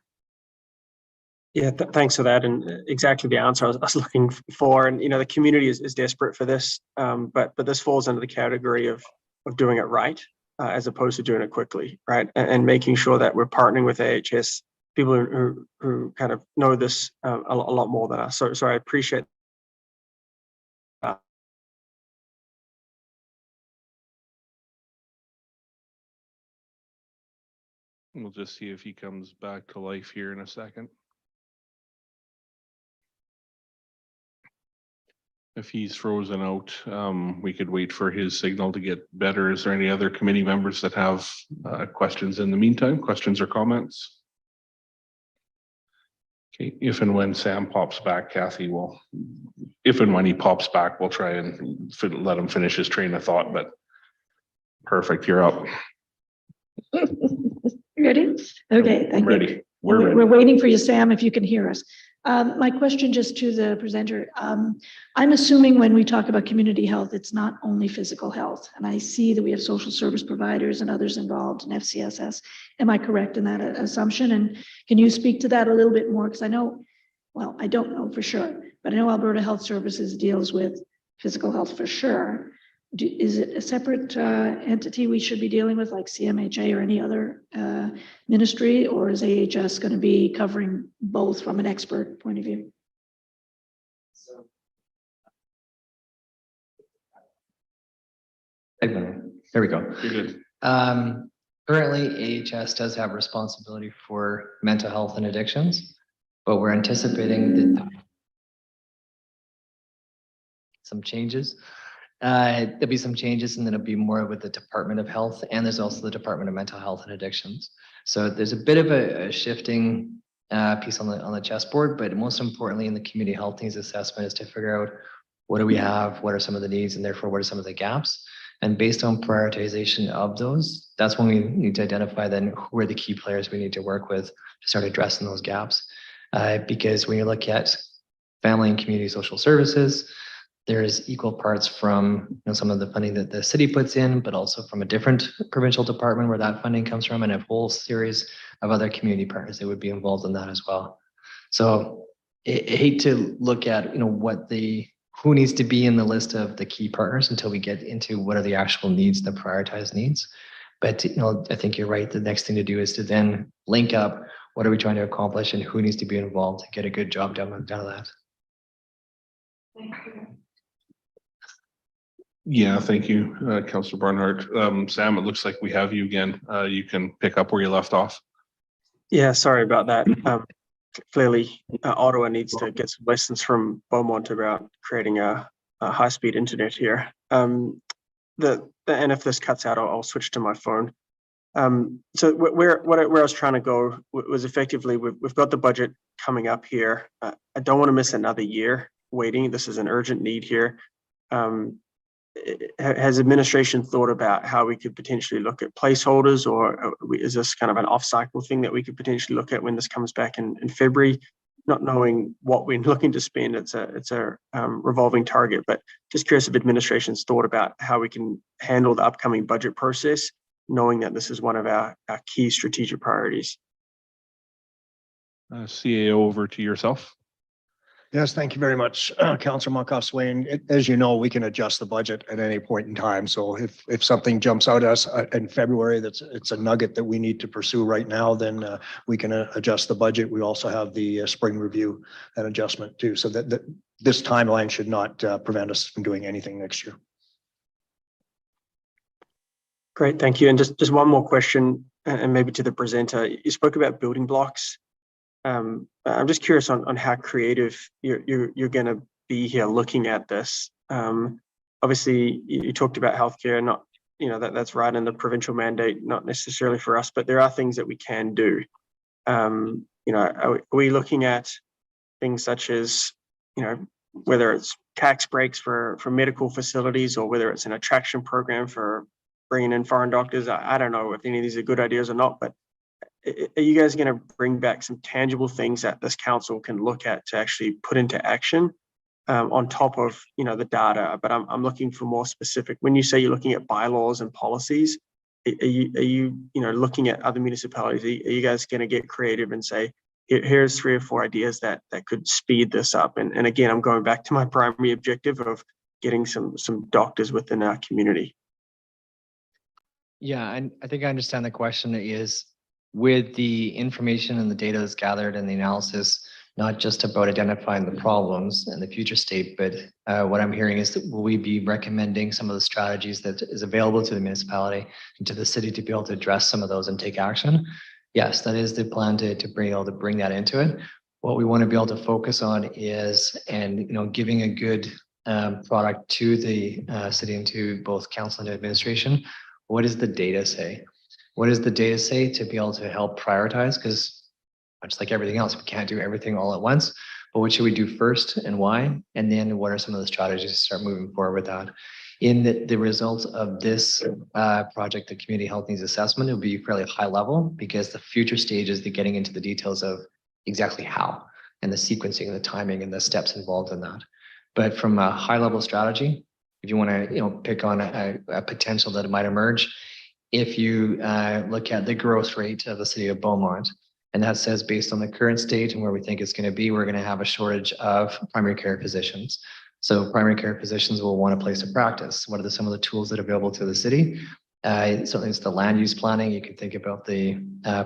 Yeah, thanks for that. And exactly the answer I was looking for. And, you know, the community is desperate for this, but this falls under the category of doing it right, as opposed to doing it quickly, right? And making sure that we're partnering with AHS, people who kind of know this a lot more than us. So I appreciate that. We'll just see if he comes back to life here in a second. If he's frozen out, we could wait for his signal to get better. Is there any other committee members that have questions in the meantime? Questions or comments? Okay, if and when Sam pops back, Kathy will, if and when he pops back, we'll try and let him finish his train of thought, but perfect, you're up. Ready? Okay, thank you. Ready. We're waiting for you, Sam, if you can hear us. My question just to the presenter. I'm assuming when we talk about community health, it's not only physical health. And I see that we have social service providers and others involved in FCSS. Am I correct in that assumption? And can you speak to that a little bit more? Because I know, well, I don't know for sure, but I know Alberta Health Services deals with physical health for sure. Is it a separate entity we should be dealing with, like CMHA or any other ministry, or is AHS going to be covering both from an expert point of view? There we go. You're good. Currently, AHS does have responsibility for mental health and addictions, but we're anticipating that some changes. There'll be some changes, and then it'll be more with the Department of Health, and there's also the Department of Mental Health and Addictions. So there's a bit of a shifting piece on the chessboard, but most importantly in the community health needs assessment is to figure out what do we have, what are some of the needs, and therefore what are some of the gaps. And based on prioritization of those, that's when we need to identify then who are the key players we need to work with to start addressing those gaps. Because when you look at family and community social services, there is equal parts from some of the funding that the city puts in, but also from a different provincial department where that funding comes from, and a whole series of other community partners that would be involved in that as well. So I hate to look at who needs to be in the list of the key partners until we get into what are the actual needs, the prioritized needs. But I think you're right. The next thing to do is to then link up what are we trying to accomplish and who needs to be involved to get a good job done of that. Thank you. Yeah, thank you, Councillor Barnhart. Sam, it looks like we have you again. You can pick up where you left off. Yeah, sorry about that. Clearly, Ottawa needs to get some lessons from Beaumont about creating a high-speed internet here. And if this cuts out, I'll switch to my phone. So where I was trying to go was effectively we've got the budget coming up here. I don't want to miss another year waiting. This is an urgent need here. Has administration thought about how we could potentially look at placeholders, or is this kind of an off-cycle thing that we could potentially look at when this comes back in February? Not knowing what we're looking to spend, it's a revolving target, but just curious if administration's thought about how we can handle the upcoming budget process, knowing that this is one of our key strategic priorities. CAO, over to yourself. Yes, thank you very much, Councillor Monkoff-Swain. As you know, we can adjust the budget at any point in time. So if something jumps out at us in February, it's a nugget that we need to pursue right now, then we can adjust the budget. We also have the spring review and adjustment too. So that this timeline should not prevent us from doing anything next year. Great, thank you. And just one more question, and maybe to the presenter. You spoke about building blocks. I'm just curious on how creative you're going to be here looking at this. Obviously, you talked about healthcare, not that's right in the provincial mandate, not necessarily for us, but there are things that we can do. are we looking at things such as, whether it's tax breaks for medical facilities or whether it's an attraction program for bringing in foreign doctors? I don't know if any of these are good ideas or not, but are you guys going to bring back some tangible things that this council can look at to actually put into action on top of, the data? But I'm looking for more specific. When you say you're looking at bylaws and policies, are you looking at other municipalities? Are you guys going to get creative and say, here's 3 or 4 ideas that could speed this up? And again, I'm going back to my primary objective of getting some doctors within our community. Yeah, and I think I understand the question is, with the information and the data that's gathered and the analysis, not just about identifying the problems and the future state, but what I'm hearing is that will we be recommending some of the strategies that is available to the municipality and to the city to be able to address some of those and take action? Yes, that is the plan to be able to bring that into it. What we want to be able to focus on is, and giving a good product to the city and to both council and administration. What does the data say? What does the data say to be able to help prioritize? Because much like everything else, we can't do everything all at once. But what should we do first and why? And then what are some of the strategies to start moving forward with that? In the results of this project, the community health needs assessment, it will be fairly high level because the future stage is the getting into the details of exactly how and the sequencing and the timing and the steps involved in that. But from a high level strategy, if you want to pick on a potential that might emerge, if you look at the growth rate of the city of Beaumont, and that says based on the current state and where we think it's going to be, we're going to have a shortage of primary care physicians. So primary care physicians will want a place of practice. What are some of the tools that are available to the city? Certainly it's the land use planning. You can think about the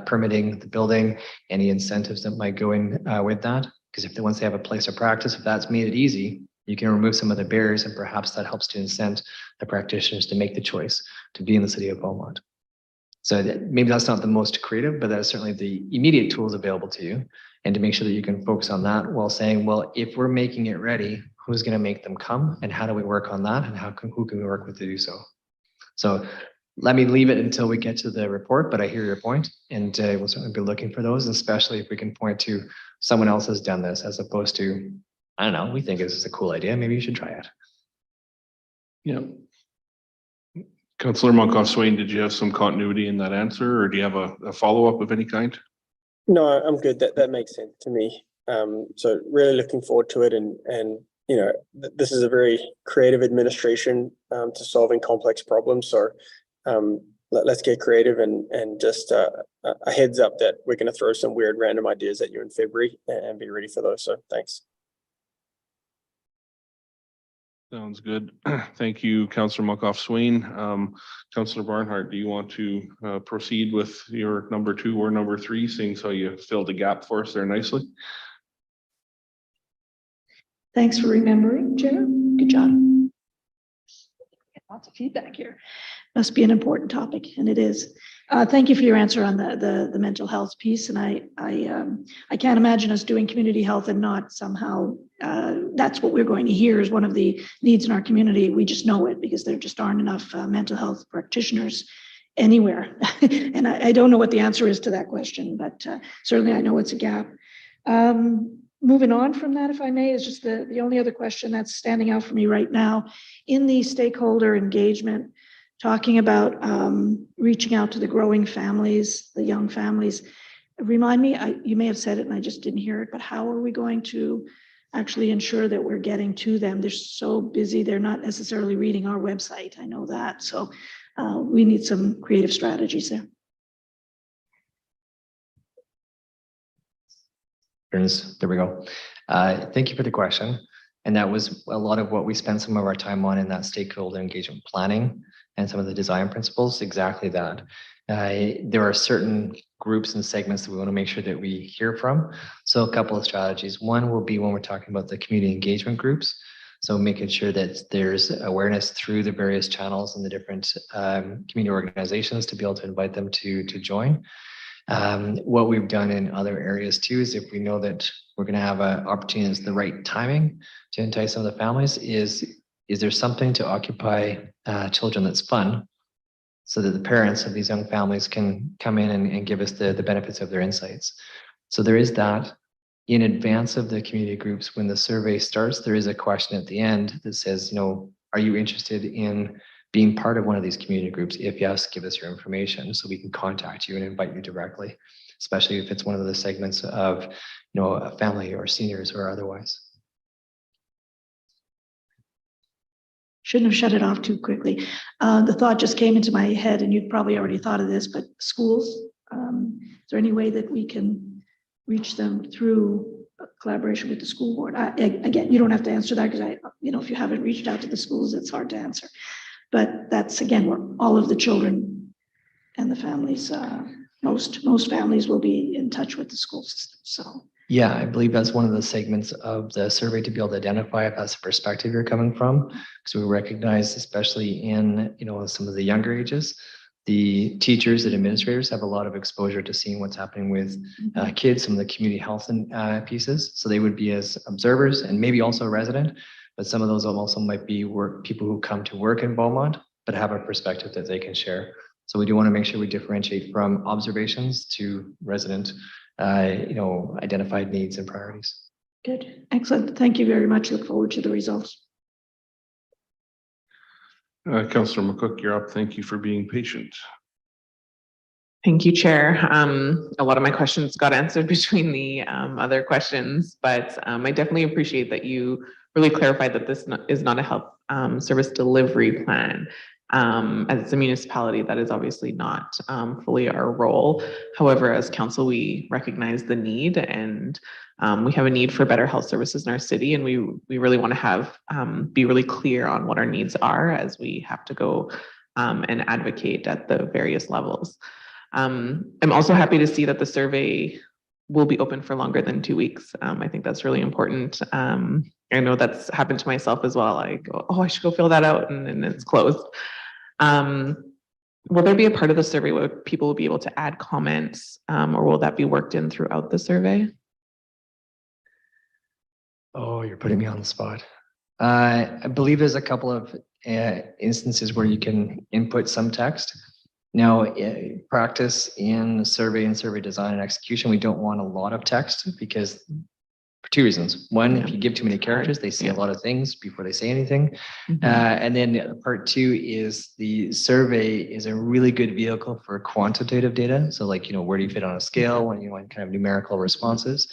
permitting, the building, any incentives that might go in with that. Because once they have a place of practice, if that's made it easy, you can remove some of the barriers and perhaps that helps to incent the practitioners to make the choice to be in the city of Beaumont. So maybe that's not the most creative, but that is certainly the immediate tools available to you. And to make sure that you can focus on that while saying, well, if we're making it ready, who's going to make them come and how do we work on that and who can we work with to do so? So let me leave it until we get to the report, but I hear your point and we'll certainly be looking for those, especially if we can point to someone else has done this as opposed to, I don't know, we think this is a cool idea. Maybe you should try it. Yeah. Councillor Monkoff-Swain, did you have some continuity in that answer or do you have a follow-up of any kind? No, I'm good. That makes sense to me. So really looking forward to it, and this is a very creative administration to solving complex problems. So let's get creative and just a heads up that we're going to throw some weird random ideas at you in February and be ready for those. So thanks. Sounds good. Thank you, Councillor Monkoff-Swain. Councillor Barnhart, do you want to proceed with your number 2 or number 3, seeing so you filled the gap for us there nicely? Thanks for remembering, Chair. Good job. Lots of feedback here. Must be an important topic, and it is. Thank you for your answer on the mental health piece. And I can't imagine us doing community health and not somehow that's what we're going to hear is one of the needs in our community. We just know it because there just aren't enough mental health practitioners anywhere. And I don't know what the answer is to that question, but certainly I know it's a gap. Moving on from that, if I may, is just the only other question that's standing out for me right now in the stakeholder engagement, talking about reaching out to the growing families, the young families. Remind me, you may have said it and I just didn't hear it, but how are we going to actually ensure that we're getting to them? They're so busy, they're not necessarily reading our website. I know that. So we need some creative strategies there. There we go. Thank you for the question. And that was a lot of what we spent some of our time on in that stakeholder engagement planning and some of the design principles, exactly that. There are certain groups and segments that we want to make sure that we hear from. So a couple of strategies. One will be when we're talking about the community engagement groups. So making sure that there's awareness through the various channels and the different community organizations to be able to invite them to join. What we've done in other areas too is if we know that we're going to have an opportunity, it's the right timing to entice some of the families, is there something to occupy children that's fun so that the parents of these young families can come in and give us the benefits of their insights. So there is that. In advance of the community groups, when the survey starts, there is a question at the end that says, are you interested in being part of one of these community groups? If yes, give us your information so we can contact you and invite you directly, especially if it's one of the segments of, a family or seniors or otherwise. Shouldn't have shut it off too quickly. The thought just came into my head, and you've probably already thought of this, but schools, is there any way that we can reach them through collaboration with the school board? Again, you don't have to answer that because if you haven't reached out to the schools, it's hard to answer. But that's again where all of the children and the families, most families will be in touch with the school system. So yeah, I believe that's one of the segments of the survey to be able to identify if that's the perspective you're coming from, because we recognize, especially in some of the younger ages, the teachers and administrators have a lot of exposure to seeing what's happening with kids, some of the community health and pieces. So they would be as observers and maybe also a resident, but some of those also might be people who come to work in Beaumont, but have a perspective that they can share. So we do want to make sure we differentiate from observations to resident, identified needs and priorities. good, excellent. Thank you very much. Look forward to the results. Councillor McCook, you're up. Thank you for being patient. Thank you, Chair. A lot of my questions got answered between the other questions, but I definitely appreciate that you really clarified that this is not a health service delivery plan. As a municipality, that is obviously not fully our role. However, as council, we recognize the need, and we have a need for better health services in our city, and we really want to have be really clear on what our needs are as we have to go and advocate at the various levels. I'm also happy to see that the survey will be open for longer than 2 weeks. I think that's really important. I know that's happened to myself as well. I go, oh, I should go fill that out, and then it's closed. Will there be a part of the survey where people will be able to add comments, or will that be worked in throughout the survey? Oh, you're putting me on the spot. I believe there's a couple of instances where you can input some text. Now, practice in survey and survey design and execution, we don't want a lot of text because for two reasons. One, if you give too many characters, they see a lot of things before they say anything. And then part two is the survey is a really good vehicle for quantitative data. So like, where do you fit on a scale when you want kind of numerical responses?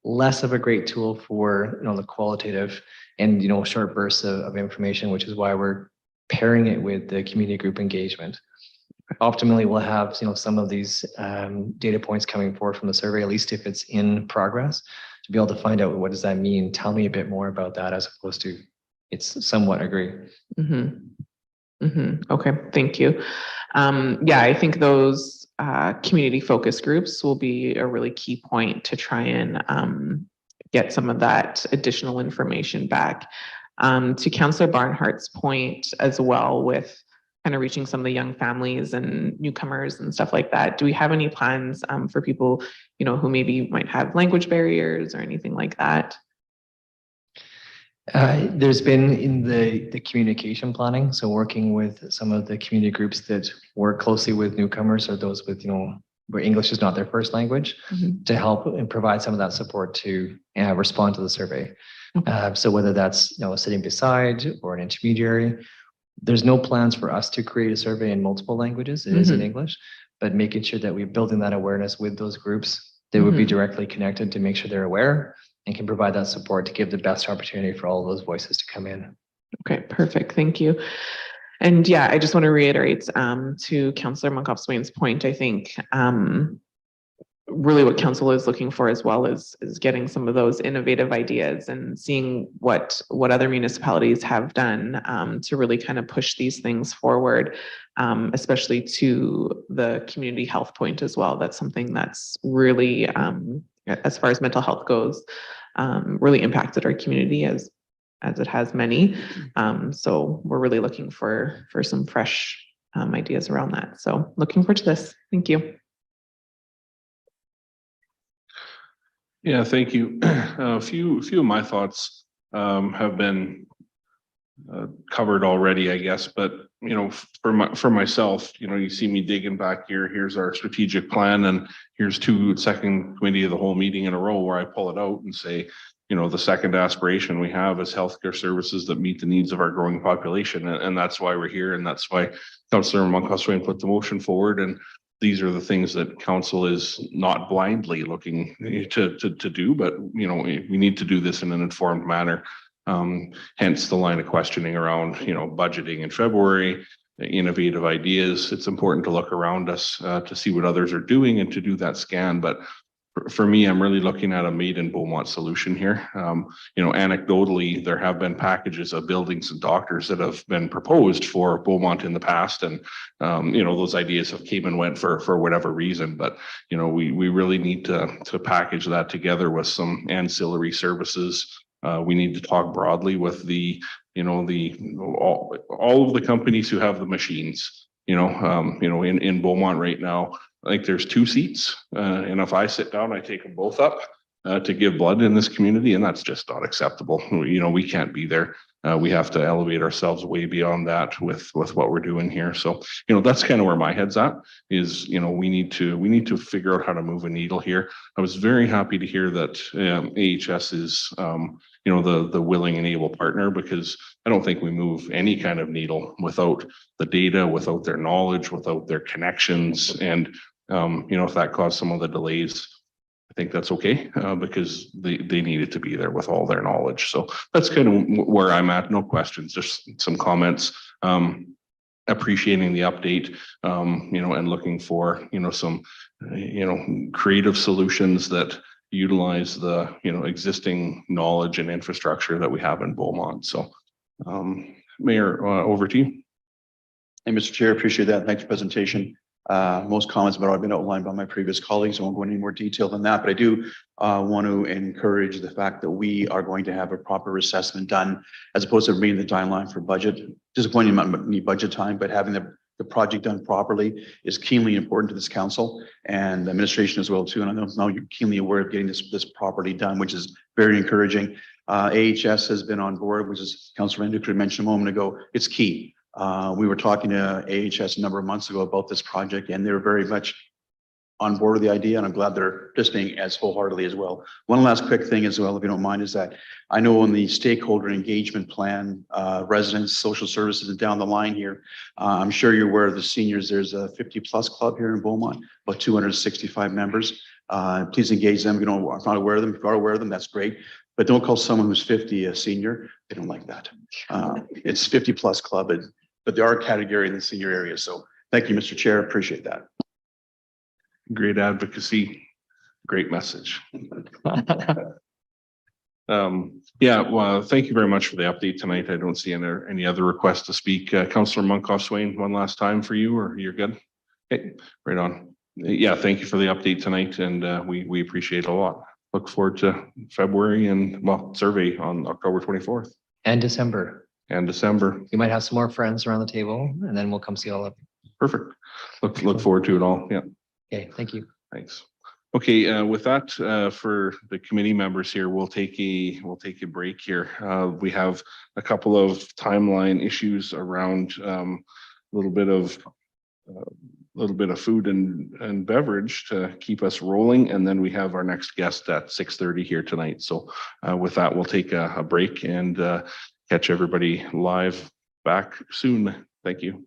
Less of a great tool for, the qualitative and, short bursts of information, which is why we're pairing it with the community group engagement. Optimally, we'll have, some of these data points coming forward from the survey, at least if it's in progress, to be able to find out what does that mean? Tell me a bit more about that, as opposed to it's somewhat agree. Okay, thank you. Yeah, I think those community focus groups will be a really key point to try and get some of that additional information back. To Councillor Barnhart's point as well, with kind of reaching some of the young families and newcomers and stuff like that. Do we have any plans for people, who maybe might have language barriers or anything like that? There's been in the communication planning, so working with some of the community groups that work closely with newcomers or those with, where English is not their first language, to help and provide some of that support to respond to the survey. So whether that's, sitting beside or an intermediary, there's no plans for us to create a survey in multiple languages. It is in English, but making sure that we're building that awareness with those groups that would be directly connected to make sure they're aware and can provide that support to give the best opportunity for all of those voices to come in. Okay, perfect. Thank you. And yeah, I just want to reiterate to Councillor Monkoff-Swain's point, I think really what council is looking for as well is getting some of those innovative ideas and seeing what other municipalities have done to really kind of push these things forward, especially to the community health point as well. That's something that's really, as far as mental health goes, really impacted our community as it has many. So we're really looking for some fresh ideas around that. So looking forward to this. Thank you. Yeah, thank you. A few of my thoughts have been covered already, I guess, but you know, for myself, you know, you see me digging back here, here's our strategic plan, and here's two second committee of the whole meeting in a row where I pull it out and say, you know, the second aspiration we have is healthcare services that meet the needs of our growing population. And that's why we're here. And that's why Councillor Moncoswain put the motion forward. And these are the things that council is not blindly looking to do, but you know, we need to do this in an informed manner. Hence the line of questioning around, you know, budgeting in February, innovative ideas. It's important to look around us to see what others are doing and to do that scan. But for me, I'm really looking at a made in Beaumont solution here. You know, anecdotally, there have been packages of buildings and doctors that have been proposed for Beaumont in the past. And, you know, those ideas have came and went for whatever reason. But, you know, we really need to package that together with some ancillary services. We need to talk broadly with the, you know, all of the companies who have the machines, you know, in Beaumont right now. I think there's 2 seats, and if I sit down, I take them both up to give blood in this community, and that's just not acceptable. You know, we can't be there. We have to elevate ourselves way beyond that with what we're doing here. So, you know, that's kind of where my head's at. Is, you know, we need to figure out how to move a needle here. I was very happy to hear that AHS is, you know, the willing and able partner, because I don't think we move any kind of needle without the data, without their knowledge, without their connections, and you know, if that caused some of the delays, I think that's okay, because they needed to be there with all their knowledge. So that's kind of where I'm at. No questions, just some comments. Appreciating the update, you know, and looking for, you know, some, you know, creative solutions that utilize the, you know, existing knowledge and infrastructure that we have in Beaumont. So, Mayor, over to you. Hey, Mr. Chair, appreciate that. Thanks for the presentation. Most comments have already been outlined by my previous colleagues. I won't go into any more detail than that, but I do want to encourage the fact that we are going to have a proper assessment done as opposed to reading the timeline for budget. Disappointing amount of budget time, but having the project done properly is keenly important to this council and the administration as well too. And I know you're keenly aware of getting this properly done, which is very encouraging. AHS has been on board, which is Councilor Randuker mentioned a moment ago. It's key. We were talking to AHS a number of months ago about this project, and they're very much on board with the idea, and I'm glad they're participating as wholeheartedly as well. One last quick thing as well, if you don't mind, is that I know in the stakeholder engagement plan, residents, social services, and down the line here, I'm sure you're aware of the seniors. There's a 50+ club here in Beaumont, about 265 members. Please engage them. If you don't, are not aware of them, if you are aware of them, that's great. But don't call someone who's 50 a senior. They don't like that. It's 50+ club, but there are category in the senior area. So thank you, Mr. Chair. Appreciate that. Great advocacy, great message. Yeah, well, thank you very much for the update tonight. I don't see any other requests to speak. Councillor Moncoswain, one last time for you, or you're good? Okay, right on. Yeah, thank you for the update tonight, and we appreciate it a lot. Look forward to February and, well, survey on October 24th. And December. And December. You might have some more friends around the table, and then we'll come see all of you. Perfect. Look forward to it all. Yeah. Okay, thank you. Thanks. Okay, with that, for the committee members here, we'll take a break here. We have a couple of timeline issues around a little bit of food and beverage to keep us rolling, and then we have our next guest at 6:30 here tonight. So with that, we'll take a break and catch everybody live back soon. Thank you.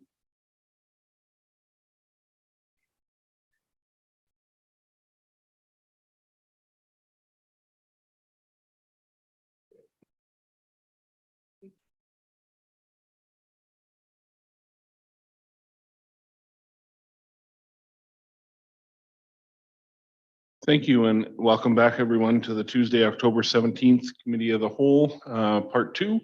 Thank you, and welcome back everyone to the Tuesday, October 17th Committee of the Whole, Part 2.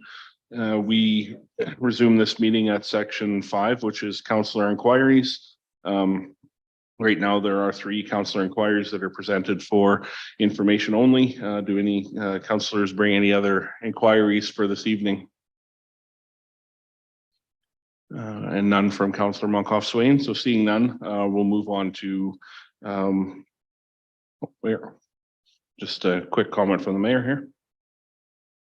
We resume this meeting at Section 5, which is Councillor Inquiries. Right now, there are 3 Councillor Inquiries that are presented for information only. Do any councillors bring any other inquiries for this evening? And none from Councillor Moncoswain. So seeing none, we'll move on to just a quick comment from the mayor here.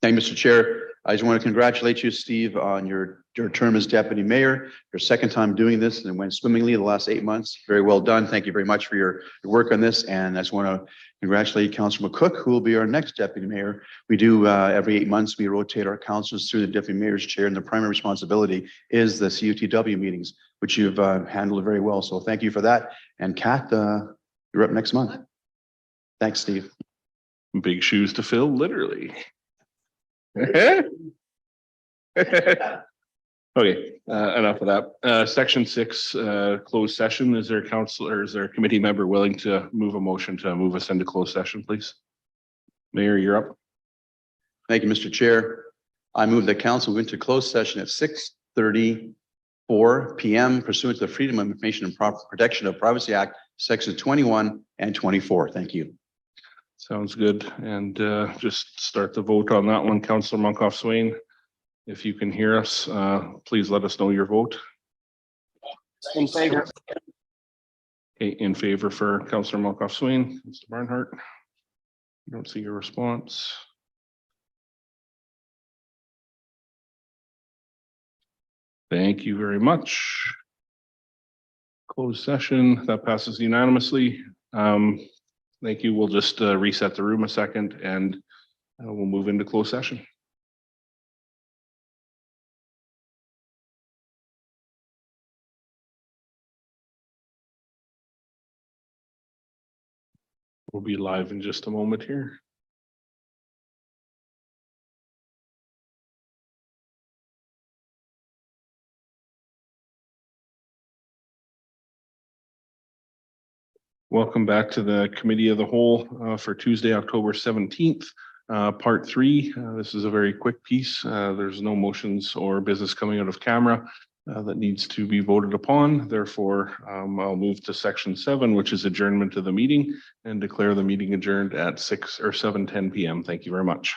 Thank you, Mr. Chair. I just want to congratulate you, Steve, on your term as deputy mayor, your second time doing this, and it went swimmingly the last 8 months. Very well done. Thank you very much for your work on this. And I just want to congratulate Councillor McCook, who will be our next deputy mayor. We do every 8 months, we rotate our councillors through the deputy mayor's chair, and the primary responsibility is the COTW meetings, which you've handled very well. So thank you for that. And Kat, you're up next month. Thanks, Steve. Big shoes to fill, literally. Okay, enough of that. Section 6, closed session. Is there a council or is there a committee member willing to move a motion to move us into closed session, please? Mayor, you're up. Thank you, Mr. Chair. I move the council went to closed session at 6:34 p.m. pursuant to the Freedom of Information and Protection of Privacy Act, Sections 21 and 24. Thank you. Sounds good. And just start the vote on that one. Councillor Monkoff Swain, if you can hear us, please let us know your vote. In favor. Okay, in favor for Councillor Monkoff Swain. Mr. Barnhart. I don't see your response. Thank you very much. Closed session, that passes unanimously. Thank you. We'll just reset the room a second and we'll move into closed session. We'll be live in just a moment here. Welcome back to the Committee of the Whole for Tuesday, October 17th, Part 3. This is a very quick piece. There's no motions or business coming out of camera that needs to be voted upon. Therefore, I'll move to Section 7, which is adjournment of the meeting, and declare the meeting adjourned at 7:10 p.m. Thank you very much.